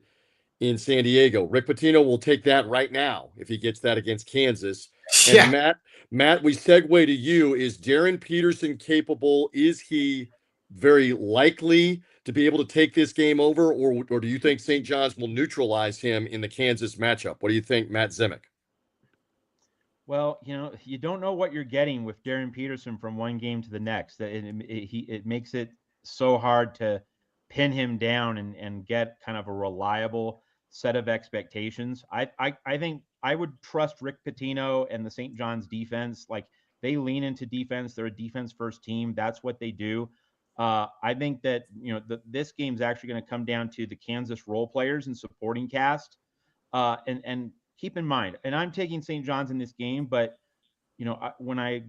in San Diego. Rick Pitino will take that right now if he gets that against Kansas. Yeah. And Matt, we segue to you. Is Darren Peterson capable? Is he very likely to be able to take this game over, or do you think St. John's will neutralize him in the Kansas matchup? What do you think, Matt Zemek? Well, you don't know what you're getting with Darren Peterson from one game to the next. It makes it so hard to pin him down and get kind of a reliable set of expectations. I think I would trust Rick Pitino and the St. John's defense. Like, they lean into defense. They're a defense first team. That's what they do. I think that this game's actually going to come down to the Kansas role players and supporting cast. And keep in mind, and I'm taking St. John's in this game, but when I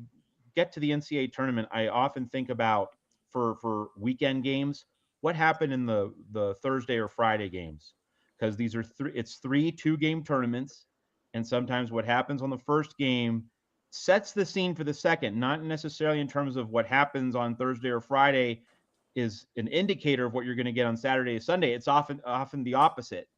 get to the NCAA tournament, I often think about for weekend games, what happened in the Thursday or Friday games, because these are it's 3 2-game tournaments, and sometimes what happens on the first game sets the scene for the second, not necessarily in terms of what happens on Thursday or Friday is an indicator of what you're going to get on Saturday or Sunday. It's often the opposite.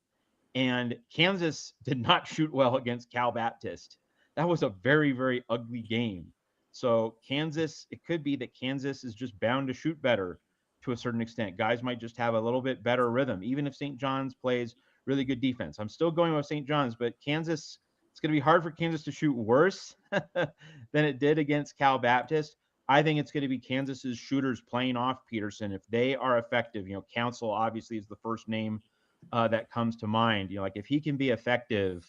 And Kansas did not shoot well against Cal Baptist. That was a very, very ugly game. So Kansas, it could be that Kansas is just bound to shoot better to a certain extent. Guys might just have a little bit better rhythm, even if St. John's plays really good defense. I'm still going with St. John's, but Kansas, it's going to be hard for Kansas to shoot worse than it did against Cal Baptist. I think it's going to be Kansas's shooters playing off Peterson. If they are effective, Council obviously is the first name that comes to mind. Like if he can be effective,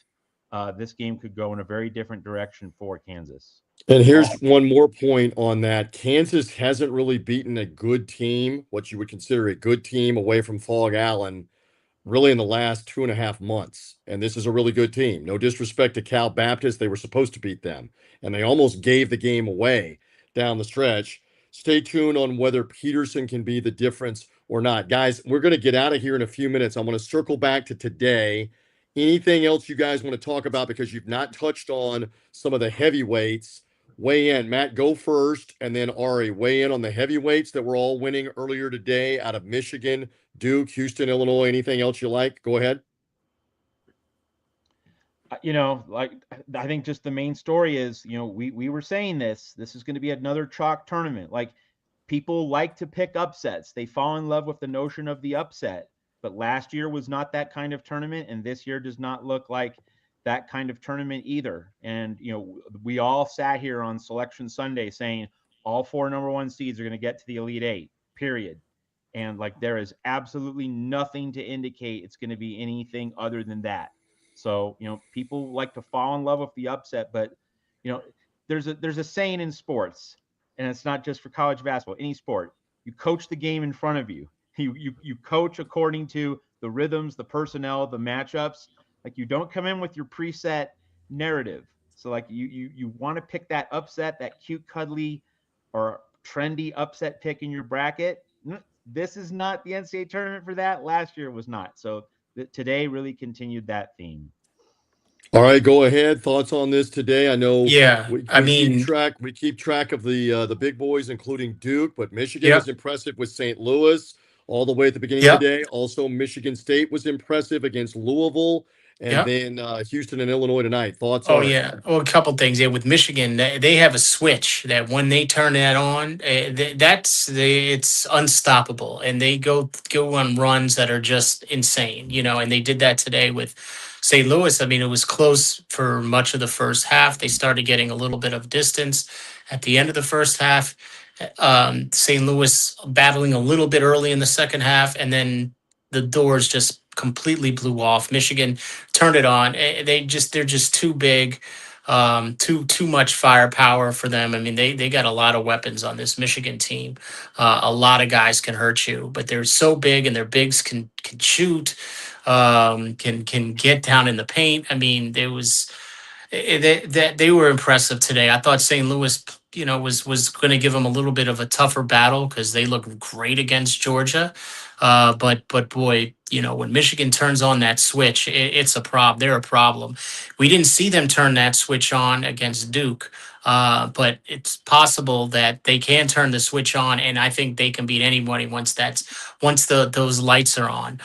this game could go in a very different direction for Kansas. And here's one more point on that. Kansas hasn't really beaten a good team, what you would consider a good team, away from Fog Allen, really in the last 2.5 months. And this is a really good team. No disrespect to Cal Baptist. They were supposed to beat them, and they almost gave the game away down the stretch. Stay tuned on whether Peterson can be the difference or not. Guys, we're going to get out of here in a few minutes. I want to circle back to today. Anything else you guys want to talk about, because you've not touched on some of the heavyweights? Weigh in. Matt, go first, and then Ari, weigh in on the heavyweights that were all winning earlier today out of Michigan, Duke, Houston, Illinois. Anything else you like? Go ahead. I think just the main story is, we were saying this is going to be another chalk tournament. Like, people like to pick upsets. They fall in love with the notion of the upset, but last year was not that kind of tournament. And this year does not look like that kind of tournament either. And, we all sat here on Selection Sunday saying all 4 number 1 seeds are going to get to the Elite 8, period. And there is absolutely nothing to indicate it's going to be anything other than that. So, people like to fall in love with the upset, but, there's a saying in sports, and it's not just for college basketball, any sport. You coach the game in front of you. You coach according to the rhythms, the personnel, the matchups. You don't come in with your preset narrative. So you want to pick that upset, that cute, cuddly, or trendy upset pick in your bracket. This is not the NCAA tournament for that. Last year was not. So today really continued that theme. All right, go ahead. Thoughts on this today? I know. Yeah, we keep track of the big boys, including Duke, but Michigan was impressive with St. Louis all the way at the beginning of the day. Also, Michigan State was impressive against Louisville. And then Houston and Illinois tonight. Thoughts on it? Well, a couple things. Yeah, with Michigan, they have a switch that when they turn that on, it's unstoppable, and they go on runs that are just insane. And they did that today with St. Louis. I mean, it was close for much of the first half. They started getting a little bit of distance at the end of the first half. St. Louis battling a little bit early in the second half, and then the doors just completely blew off. Michigan turned it on. They're just too big, too much firepower for them. I mean, they got a lot of weapons on this Michigan team. A lot of guys can hurt you, but they're so big, and their bigs can shoot, can get down in the paint. I mean, they were impressive today. I thought St. Louis, was going to give them a little bit of a tougher battle because they looked great against Georgia. But boy, when Michigan turns on that switch, it's a problem. They're a problem. We didn't see them turn that switch on against Duke, but it's possible that they can turn the switch on, and I think they can beat anybody once those lights are on.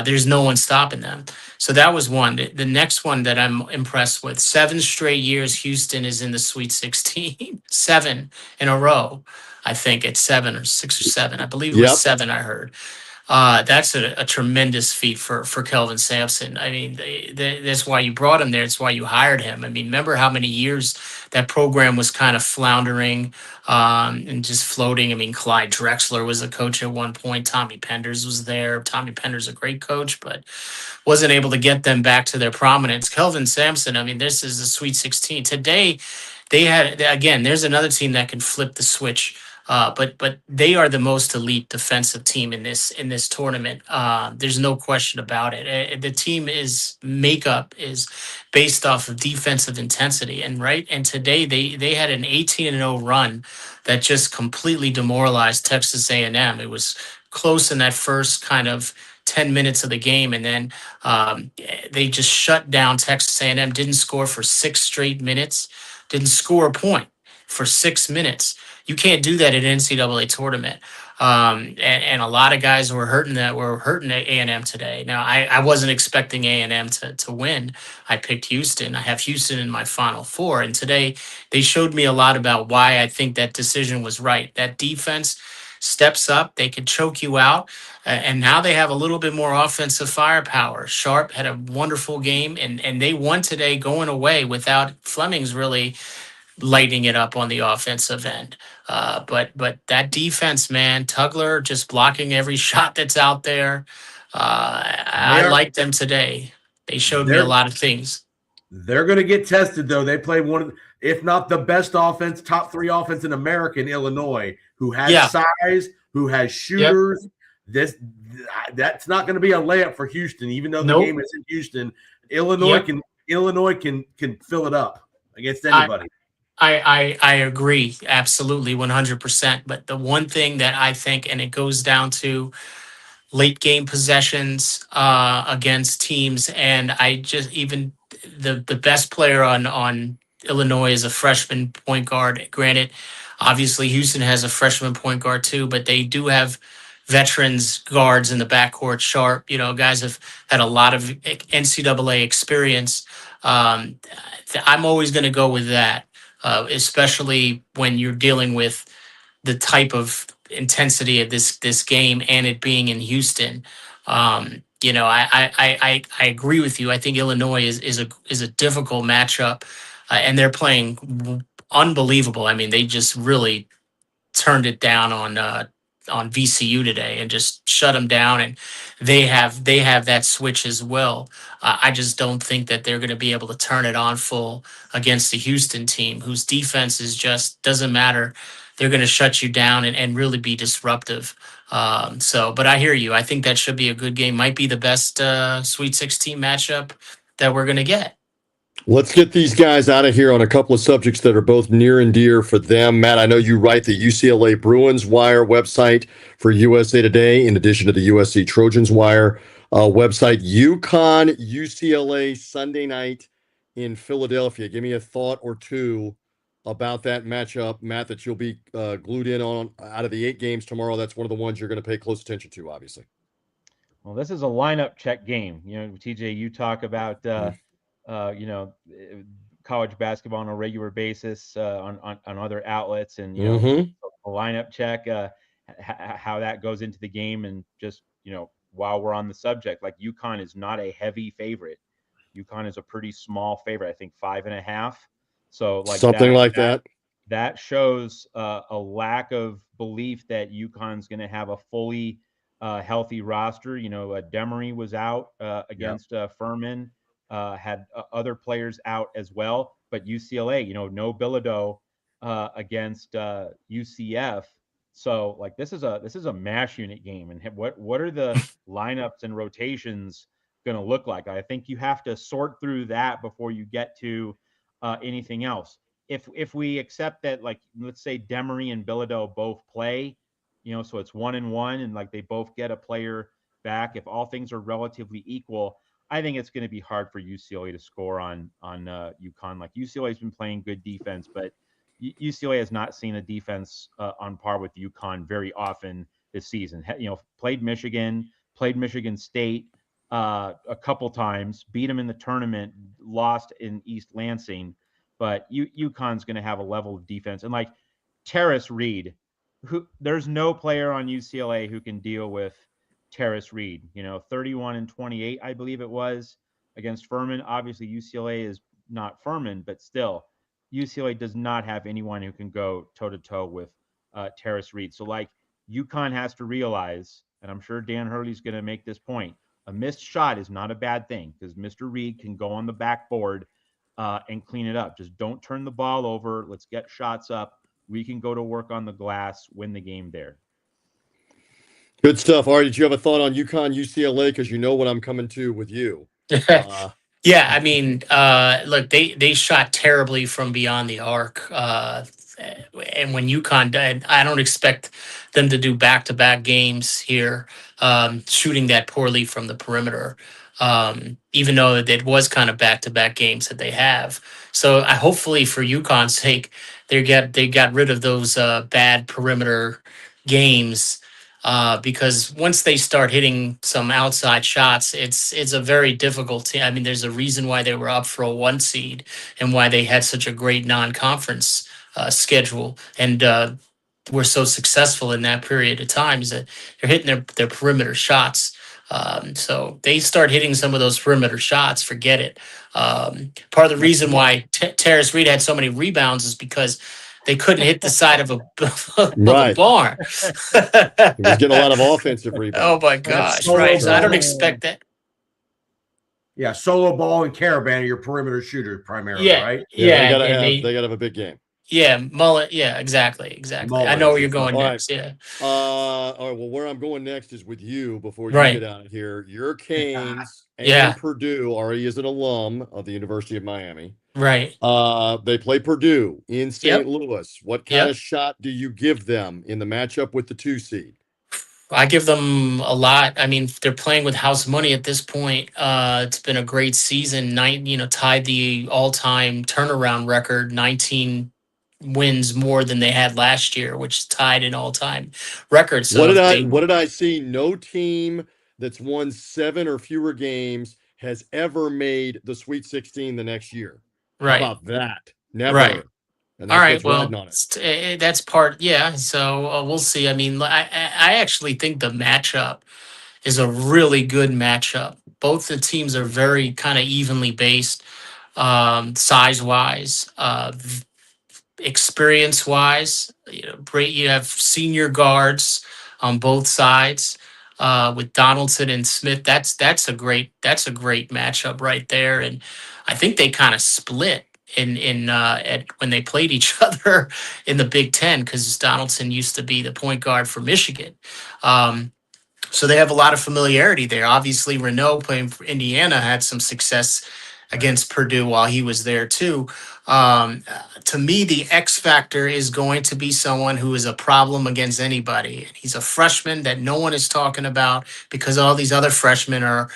There's no one stopping them. So that was one. The next one that I'm impressed with: 7 straight years Houston is in the Sweet 16, 7 in a row. I think it's 7 or 6 or 7. I believe it was 7. I heard. That's a tremendous feat for Kelvin Sampson. I mean, that's why you brought him there. It's why you hired him. I mean, remember how many years that program was kind of floundering and just floating. I mean, Clyde Drexler was a coach at one point. Tommy Penders was there. Tommy Penders a great coach, but wasn't able to get them back to their prominence. Kelvin Sampson, I mean, this is the Sweet 16. Today, there's another team that can flip the switch. But they are the most elite defensive team in this tournament. There's no question about it. The team makeup is based off of defensive intensity, and today they had an 18-0 run that just completely demoralized Texas A&M. It was close in that first kind of 10 minutes of the game, and then they just shut down Texas A&M. Didn't score for 6 straight minutes. Didn't score a point for 6 minutes. You can't do that at an NCAA tournament. And a lot of guys were hurting A&M today. Now I wasn't expecting A&M to win. I picked Houston. I have Houston in my Final Four, and today they showed me a lot about why I think that decision was right. That defense steps up, they could choke you out, and now they have a little bit more offensive firepower. Sharp had a wonderful game, and they won today going away without Fleming's really lighting it up on the offensive end. But that defense, man, Tugler just blocking every shot that's out there. I like them today. They showed me a They're lot of things. they're going to get tested though. They play one of, if not the best offense, top 3 offense in America in Illinois, who has Yeah. size, who has shooters. That's not going to be a layup for Houston, even though the Nope. game is in Houston. Illinois can fill it up against anybody. I agree absolutely 100%. But the one thing that I think, and it goes down to late game possessions against teams, and I just even the best player on Illinois is a freshman point guard. Granted, obviously Houston has a freshman point guard too, but they do have veterans guards in the backcourt. Sharp, guys have had a lot of NCAA experience. I'm always going to go with that, especially when you're dealing with the type of intensity of this game and it being in Houston. I agree with you. I think Illinois is a difficult matchup, and they're playing unbelievable. I mean, they just really turned it down on VCU today and just shut them down. And they have that switch as well. I just don't think that they're going to be able to turn it on full against the Houston team, whose defense is just doesn't matter. They're going to shut you down and really be disruptive. But I hear you. I think that should be a good game. Might be the best Sweet 16 matchup that we're going to get. Let's get these guys out of here on a couple of subjects that are both near and dear for them. Matt, I know you write the UCLA Bruins Wire website for USA Today, in addition to the USC Trojans Wire website. UConn, UCLA, Sunday night in Philadelphia. Give me a thought or two about that matchup, Matt, that you'll be glued in on. Out of the 8 games tomorrow, that's one of the ones you're going to pay close attention to, obviously. Well, this is a lineup check game. TJ, you talk about college basketball on a regular basis on other outlets, and a lineup check, how that goes into the game. And just while we're on the subject, like UConn is not a heavy favorite. UConn is a pretty small favorite, I think 5.5. So like something like that. That shows a lack of belief that UConn's going to have a fully healthy roster. Demery was out against Furman. Had other players out as well, but UCLA, no Bilodeau against UCF. So like this is a mash unit game, and what are the lineups and rotations going to look like? I think you have to sort through that before you get to anything else. If we accept that, like let's say Demery and Bilodeau both play, so it's 1-1, and like they both get a player back. If all things are relatively equal, I think it's going to be hard for UCLA to score on UConn. Like UCLA's been playing good defense, but UCLA has not seen a defense on par with UConn very often this season. Played Michigan State a couple times, beat them in the tournament, lost in East Lansing, but UConn's going to have a level of defense. And like Terrace Reed, there's no player on UCLA who can deal with Terrace Reed, 31 and 28, I believe it was, against Furman. Obviously, UCLA is not Furman, but still, UCLA does not have anyone who can go toe-to-toe with Terrace Reed. So, like, UConn has to realize, and I'm sure Dan Hurley's going to make this point, a missed shot is not a bad thing because Mr. Reed can go on the backboard and clean it up. Just don't turn the ball over. Let's get shots up. We can go to work on the glass, win the game there. Good stuff. Ari, did you have a thought on UConn, UCLA? Because you know what I'm coming to with you. Yeah, I mean, look, they shot terribly from beyond the arc. And when UConn did, I don't expect them to do back-to-back games here, shooting that poorly from the perimeter, even though it was kind of back-to-back games that they have. So hopefully for UConn's sake, they got rid of those bad perimeter games because once they start hitting some outside shots, it's a very difficult team. I mean, there's a reason why they were up for a 1 seed and why they had such a great non-conference schedule, and were so successful in that period of time, is that they're hitting their perimeter shots. So they start hitting some of those perimeter shots, forget it. Part of the reason why Terrace Reed had so many rebounds is because they couldn't hit the side of a of a Right. barn. He was getting a lot of offensive rebounds. Oh my That's gosh! solo Right. So I don't ball. expect that. Yeah, Solo Ball and Caravan are your perimeter shooters primarily, Yeah. right? Yeah, they Yeah. gotta And have they. they gotta have a big game. Yeah. Mullet. Yeah. Exactly. I know Mullins where you're is going All right. next. Yeah. All right. Well, where I'm going next is with you before you Right. get out of here. Your Canes Yeah. and Purdue already is an alum of the University of Miami. Right. They play Purdue in St. Yep. Louis. What kind Yep. of shot do you give them in the matchup with the 2 seed? I give them a lot. I mean, they're playing with house money at this point. It's been a great season. Tied the all-time turnaround record, 19 wins more than they had last year, which tied an all-time record. So What did I see? No team that's won 7 or fewer games has ever made the Sweet 16 the next year. How right, about that? Never. right. And All that's right. what's Well, riding on it. that's part. Yeah. So we'll see. I mean, I actually think the matchup is a really good matchup. Both the teams are very kind of evenly based, size wise, experience wise. Great. You have senior guards on both sides. With Donaldson and Smith, that's a great matchup right there, and I think they kind of split at when they played each other in the Big Ten, because Donaldson used to be the point guard for Michigan. So they have a lot of familiarity there. Obviously, Renault playing for Indiana had some success against Purdue while he was there too. To me, the X factor is going to be someone who is a problem against anybody. He's a freshman that no one is talking about because all these other freshmen are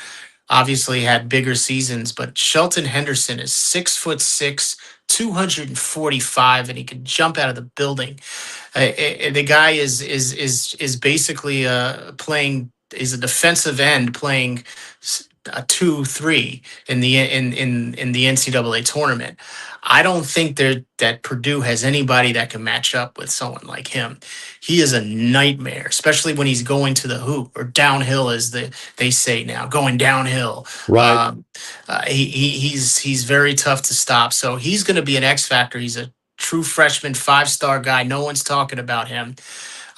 obviously had bigger seasons. But Shelton Henderson is 6'6", 245, and he can jump out of the building. The guy is basically playing. Is a defensive end playing a 2-3 in the NCAA tournament. I don't think that Purdue has anybody that can match up with someone like him. He is a nightmare, especially when he's going to the hoop or downhill, as they say now, going downhill. Right. He's very tough to stop. So he's going to be an X factor. He's a true freshman, 5-star guy. No one's talking about him.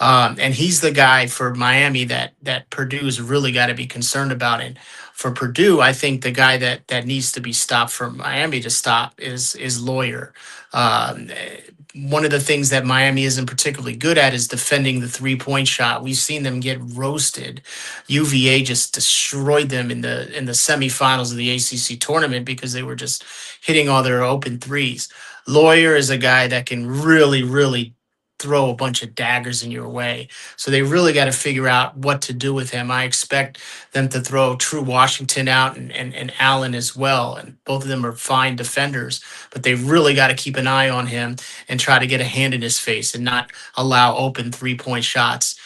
And he's the guy for Miami that Purdue's really got to be concerned about. And for Purdue, I think the guy that needs to be stopped for Miami to stop is Lawyer. One of the things that Miami isn't particularly good at is defending the 3-point shot. We've seen them get roasted. UVA just destroyed them in the semifinals of the ACC tournament because they were just hitting all their open threes. Lawyer is a guy that can really, really throw a bunch of daggers in your way. So they really got to figure out what to do with him. I expect them to throw True Washington out and Allen as well. And both of them are fine defenders, but they really got to keep an eye on him and try to get a hand in his face and not allow open 3-point shots.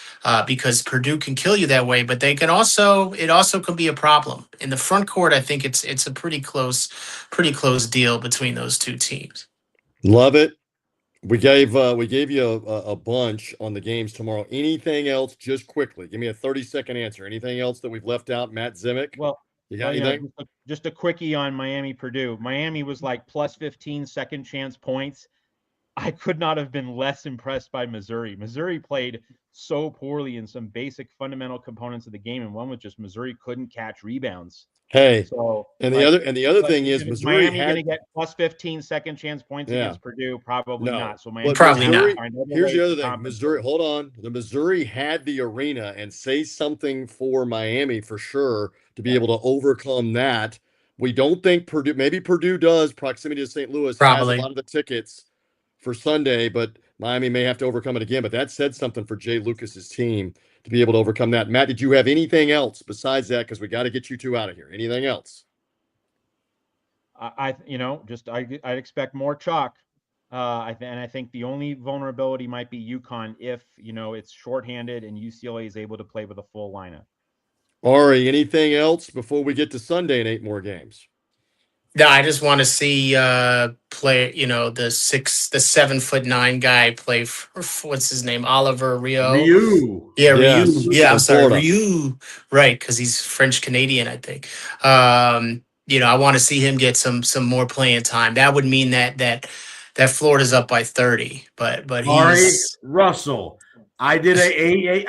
Because Purdue can kill you that way, but it also can be a problem in the front court. I think it's a pretty close deal between those two teams. Love it. We gave you a bunch on the games tomorrow. Anything else, just quickly? Give me a 30-second answer. Anything else that we've left out, Matt Zimick? Well, you got anything? Just a quickie on Miami Purdue. Miami was like plus 15 second chance points. I could not have been less impressed by Missouri. Missouri played so poorly in some basic fundamental components of the game, and one was just Missouri couldn't catch rebounds. Hey, so and the other thing is Missouri Miami going to get plus 15 second chance points against Purdue? Probably not. So Miami probably not. Here's the other thing. Missouri, hold on. The Missouri had the arena, and say something for Miami for sure to be able to overcome that. We don't think Purdue. Maybe Purdue does. Proximity to St. Louis has a lot of the tickets for Sunday, but Miami may have to overcome it again. But that said something for Jay Lucas's team to be able to overcome that. Matt, did you have anything else besides that? Because we got to get you two out of here. Anything else? I'd expect more chalk. I think the only vulnerability might be UConn if it's shorthanded and UCLA is able to play with a full lineup. Ari, anything else before we get to Sunday and 8 more games? No, I just want to see play. The 7'9" guy play for what's his name, Oliver Rio. Ryu. Yeah, Yes, Ryu. Yeah, I'm from sorry, Florida. Ryu. Right, because he's French Canadian, I think. I want to see him get some more playing time. That would mean that Florida's up by 30. But Ari he's Russell. I did a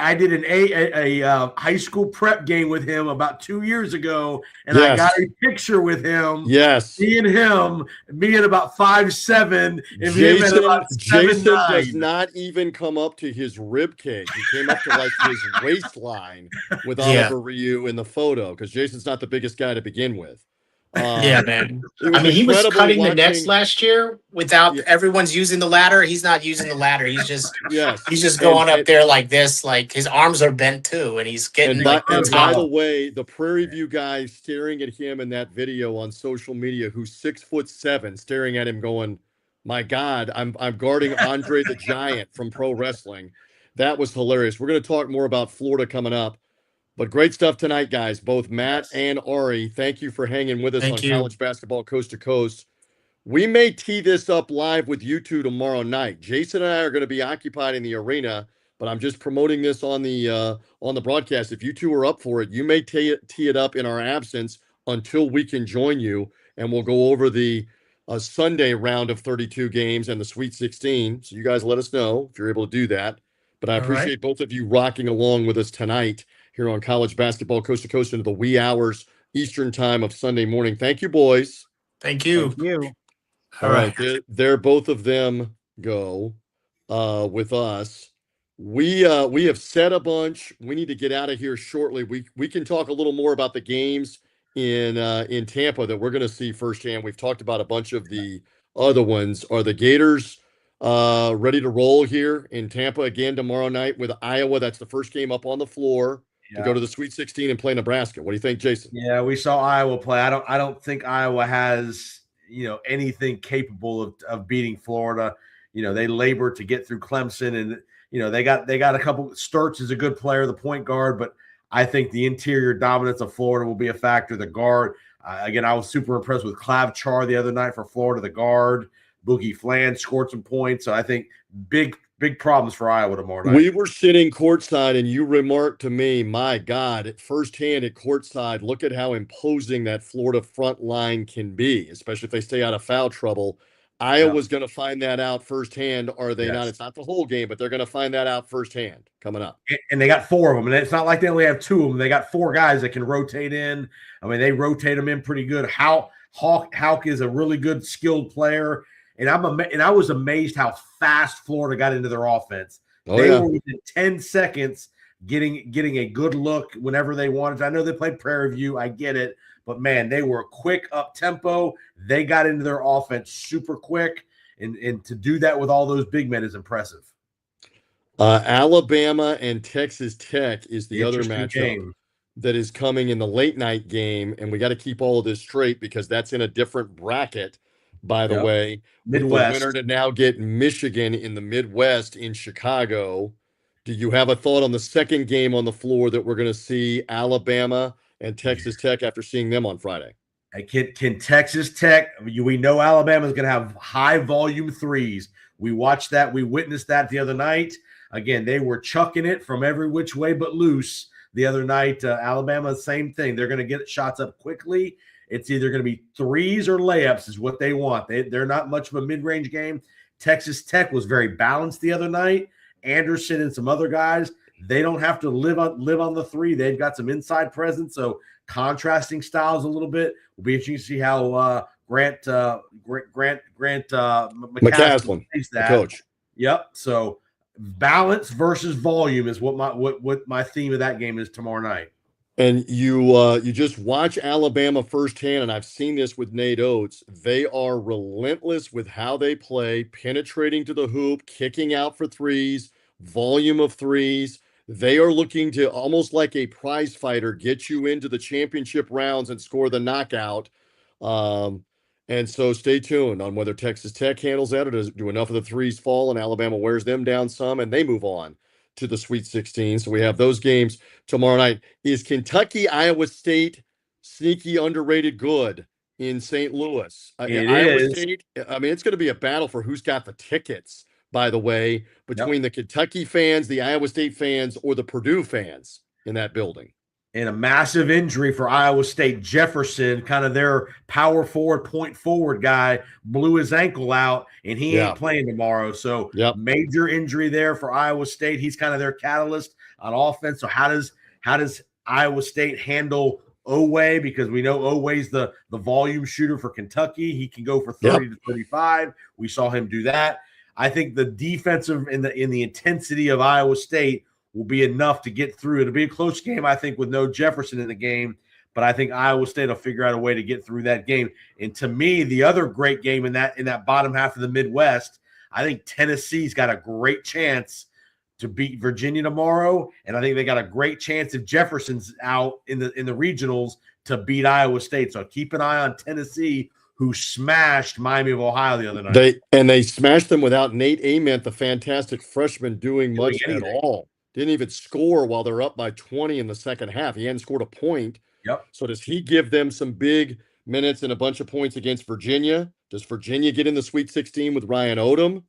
high school prep game with him about 2 years ago, and I got a picture with him. Yes. Me at about 5'7", and him at about 7'9". Jason does not even come up to his rib cage. He came up to like his waistline with Oliver Ryu in the photo because Jason's not the biggest guy to begin with. Yeah, man. I mean, he was incredible cutting the watching- nets last year without everyone's using the ladder. He's not using the ladder. He's just he's just going up there like this, like his arms are bent too, and he's getting And like by the way, the Prairie View guy staring at him in that video on social media, who's 6'7", staring at him, going, "My God, I'm guarding Andre the Giant from pro wrestling." That was hilarious. We're going to talk more about Florida coming up, but great stuff tonight, guys. Both Matt and Ari, thank you for hanging with us on College Basketball Coast to Coast. We may tee this up live with you two tomorrow night. Jason and I are going to be occupied in the arena, but I'm just promoting this on the broadcast. If you two are up for it, you may tee it up in our absence until we can join you, and we'll go over the Sunday round of 32 games and the Sweet 16. So you guys let us know if you're able to do that. But I appreciate both of you rocking along with us tonight here on College Basketball Coast to Coast into the wee hours Eastern time of Sunday morning. Thank you, boys. Thank you. Thank you. All right. There both of them go with us. We have said a bunch. We need to get out of here shortly. We can talk a little more about the games in Tampa that we're going to see firsthand. We've talked about a bunch of the other ones. Are the Gators ready to roll here in Tampa again tomorrow night with Iowa? That's the first game up on the floor to go to the Sweet 16 and play Nebraska. What do you think, Jason? Yeah, we saw Iowa play. I don't think Iowa has anything capable of beating Florida. They labored to get through Clemson, and they got a couple. Sturtz is a good player, the point guard, but I think the interior dominance of Florida will be a factor. The guard, again, I was super impressed with Klavchar the other night for Florida. The guard, Boogie Flan scored some points, so I think big problems for Iowa tomorrow night. We were sitting courtside, and you remarked to me, "My God, firsthand at courtside, look at how imposing that Florida front line can be, especially if they stay out of foul trouble." Iowa's going to find that out firsthand, are they not? It's not the whole game, but they're going to find that out firsthand coming up. And they got 4 of them, and it's not like they only have 2 of them. They got 4 guys that can rotate in. I mean, they rotate them in pretty good. Hauck is a really good, skilled player. And I was amazed how fast Florida got into their offense. They were within 10 seconds getting a good look whenever they wanted. I know they played Prairie View. I get it. But, man, they were quick up tempo. They got into their offense super quick. And to do that with all those big men is impressive. Alabama and Texas Tech is the other matchup game that is coming in the late night game. And we got to keep all of this straight because that's in a different bracket. By the way, Midwest. The winner to now get Michigan in the Midwest in Chicago. Do you have a thought on the second game on the floor that we're going to see Alabama and Texas Tech after seeing them on Friday? Can Texas Tech, we know Alabama is going to have high volume threes. We watched that. We witnessed that the other night. Again, they were chucking it from every which way but loose the other night. Alabama, same thing. They're going to get shots up quickly. It's either going to be threes or layups is what they want. They're not much of a mid-range game. Texas Tech was very balanced the other night. Anderson and some other guys, they don't have to live on the three. They've got some inside presence, so contrasting styles a little bit. Will be interesting to see how Grant McCaslin plays that. Coach. Yep. So balance versus volume is what my theme of that game is tomorrow night. And you just watch Alabama firsthand, and I've seen this with Nate Oates. They are relentless with how they play, penetrating to the hoop, kicking out for threes, volume of threes. They are looking to, almost like a prize fighter, get you into the championship rounds and score the knockout. And And so stay tuned on whether Texas Tech handles that or do enough of the threes fall and Alabama wears them down some and they move on to the Sweet 16. So we have those games tomorrow night. Is Kentucky, Iowa State sneaky, underrated good in St. Louis? It Iowa is. State, I mean, it's going to be a battle for who's got the tickets, by the way, between the Kentucky fans, the Iowa State fans, or the Purdue fans in that building. And a massive injury for Iowa State. Jefferson, kind of their power forward, point forward guy, blew his ankle out, and he ain't playing tomorrow. So major injury there for Iowa State. He's kind of their catalyst on offense. So how does Iowa State handle Owe? Because we know Owe's the volume shooter for Kentucky. He can go for 30 to 35. We saw him do that. I think the defensive in the intensity of Iowa State will be enough to get through. It'll be a close game, I think, with no Jefferson in the game, but I think Iowa State will figure out a way to get through that game. And to me, the other great game in that bottom half of the Midwest, I think Tennessee's got a great chance to beat Virginia tomorrow, and I think they got a great chance if Jefferson's out in the regionals to beat Iowa State. So keep an eye on Tennessee, who smashed Miami of Ohio the other night. They smashed them without Nate Ament, the fantastic freshman, doing much at all. Didn't even score while they're up by 20 in the second half. He hadn't scored a point. So does he give them some big minutes and a bunch of points against Virginia? Does Virginia get in the Sweet 16 with Ryan Odom?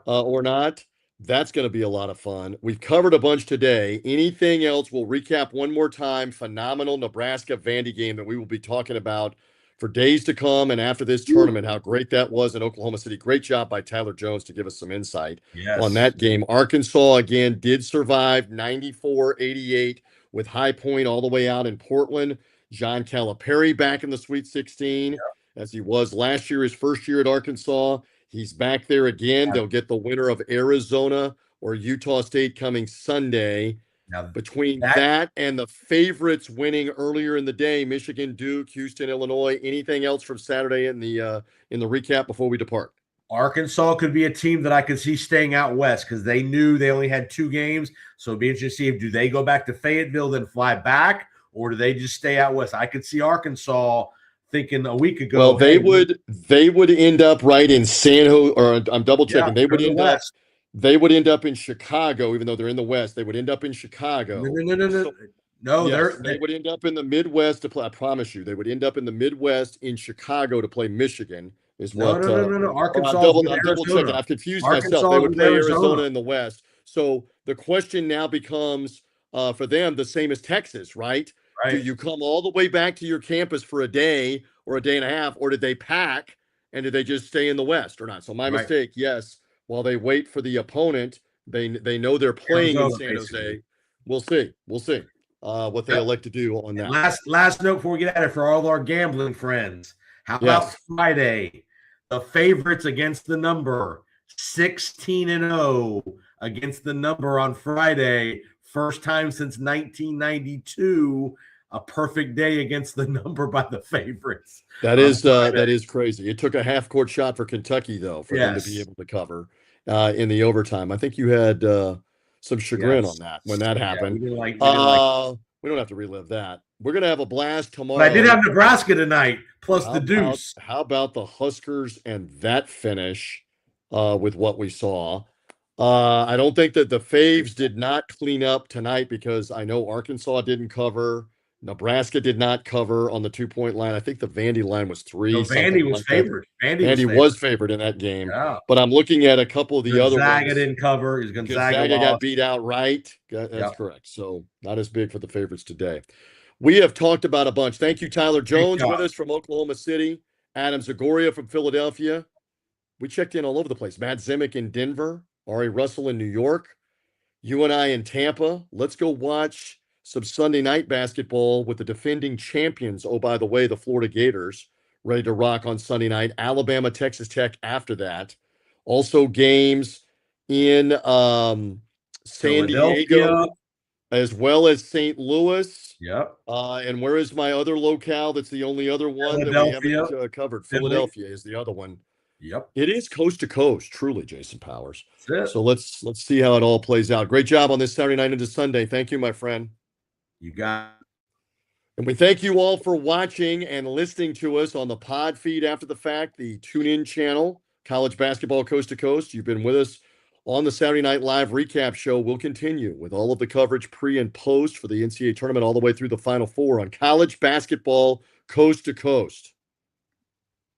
Or not? That's going to be a lot of fun. We've covered a bunch today. Anything else? We'll recap one more time. Phenomenal Nebraska Vandy game that we will be talking about for days to come and after this tournament, how great that was in Oklahoma City. Great job by Tyler Jones to give us some insight on that game. Arkansas, again, did survive 94-88 with High Point all the way out in Portland. John Calipari back in the Sweet 16 as he was last year, his first year at Arkansas. He's back there again. They'll get the winner of Arizona or Utah State coming Sunday. Now, between that and the favorites winning earlier in the day, Michigan, Duke, Houston, Illinois, anything else from Saturday in the recap before we depart? Arkansas could be a team that I could see staying out west because they knew they only had 2 games. So it'd be interesting to see do they go back to Fayetteville, then fly back, or do they just stay out west? I could see Arkansas thinking a week ago. Well, they would end up right in San Jose, or I'm double checking. They would end up. They would end up in Chicago, even though they're in the West. They would end up in Chicago. No, they would end up in the Midwest to play. I promise you, they would end up in the Midwest in Chicago to play Michigan. No. Arkansas. I'm double checking. I've confused myself. They would play Arizona in the West. So the question now becomes for them the same as Texas, right? Do you come all the way back to your campus for a day or a day and a half, or did they pack and did they just stay in the West or not? So my mistake, yes. While they wait for the opponent, they know they're playing in San Jose. We'll see what they elect to do on that. Last note before we get at it for all our gambling friends. How about Friday? The favorites against the number 16-0 against the number on Friday. First time since 1992. A perfect day against the number by the favorites. That is crazy. It took a half-court shot for Kentucky, though, for them to be able to cover in the overtime. I think you had some chagrin on that when that happened. We don't have to relive that. We're going to have a blast tomorrow. But I did have Nebraska tonight, plus the deuce. How about the Huskers and that finish with what we saw? I don't think that the Faves did not clean up tonight because I know Arkansas didn't cover. Nebraska did not cover on the 2-point line. I think the Vandy line was 3. No, Vandy was favored. Vandy was favored in that game. Yeah. But I'm looking at a couple of the other ones. Gonzaga didn't cover. Gonzaga got beat outright. That's correct. So not as big for the favorites today. We have talked about a bunch. Thank you, Tyler Jones, with us from Oklahoma City. Adam Zagoria from Philadelphia. We checked in all over the place. Matt Zimick in Denver. Ari Russell in New York. You and I in Tampa. Let's go watch some Sunday night basketball with the defending champions. Oh, by the way, the Florida Gators ready to rock on Sunday night. Alabama, Texas Tech after that. Also games in San Diego as well as St. Louis. Yep. And where is my other locale? That's the only other one that we haven't covered. Philadelphia is the other one. Yep. It is coast to coast, truly, Jason Powers. So let's see how it all plays out. Great job on this Saturday night into Sunday. Thank you, my friend. You got And we thank you all for watching and listening to us on the pod feed after the fact, the TuneIn channel, College Basketball Coast to Coast. You've been with us on the Saturday Night Live recap show. We'll continue with all of the coverage pre and post for the NCAA tournament all the way through the Final Four on College Basketball Coast to Coast.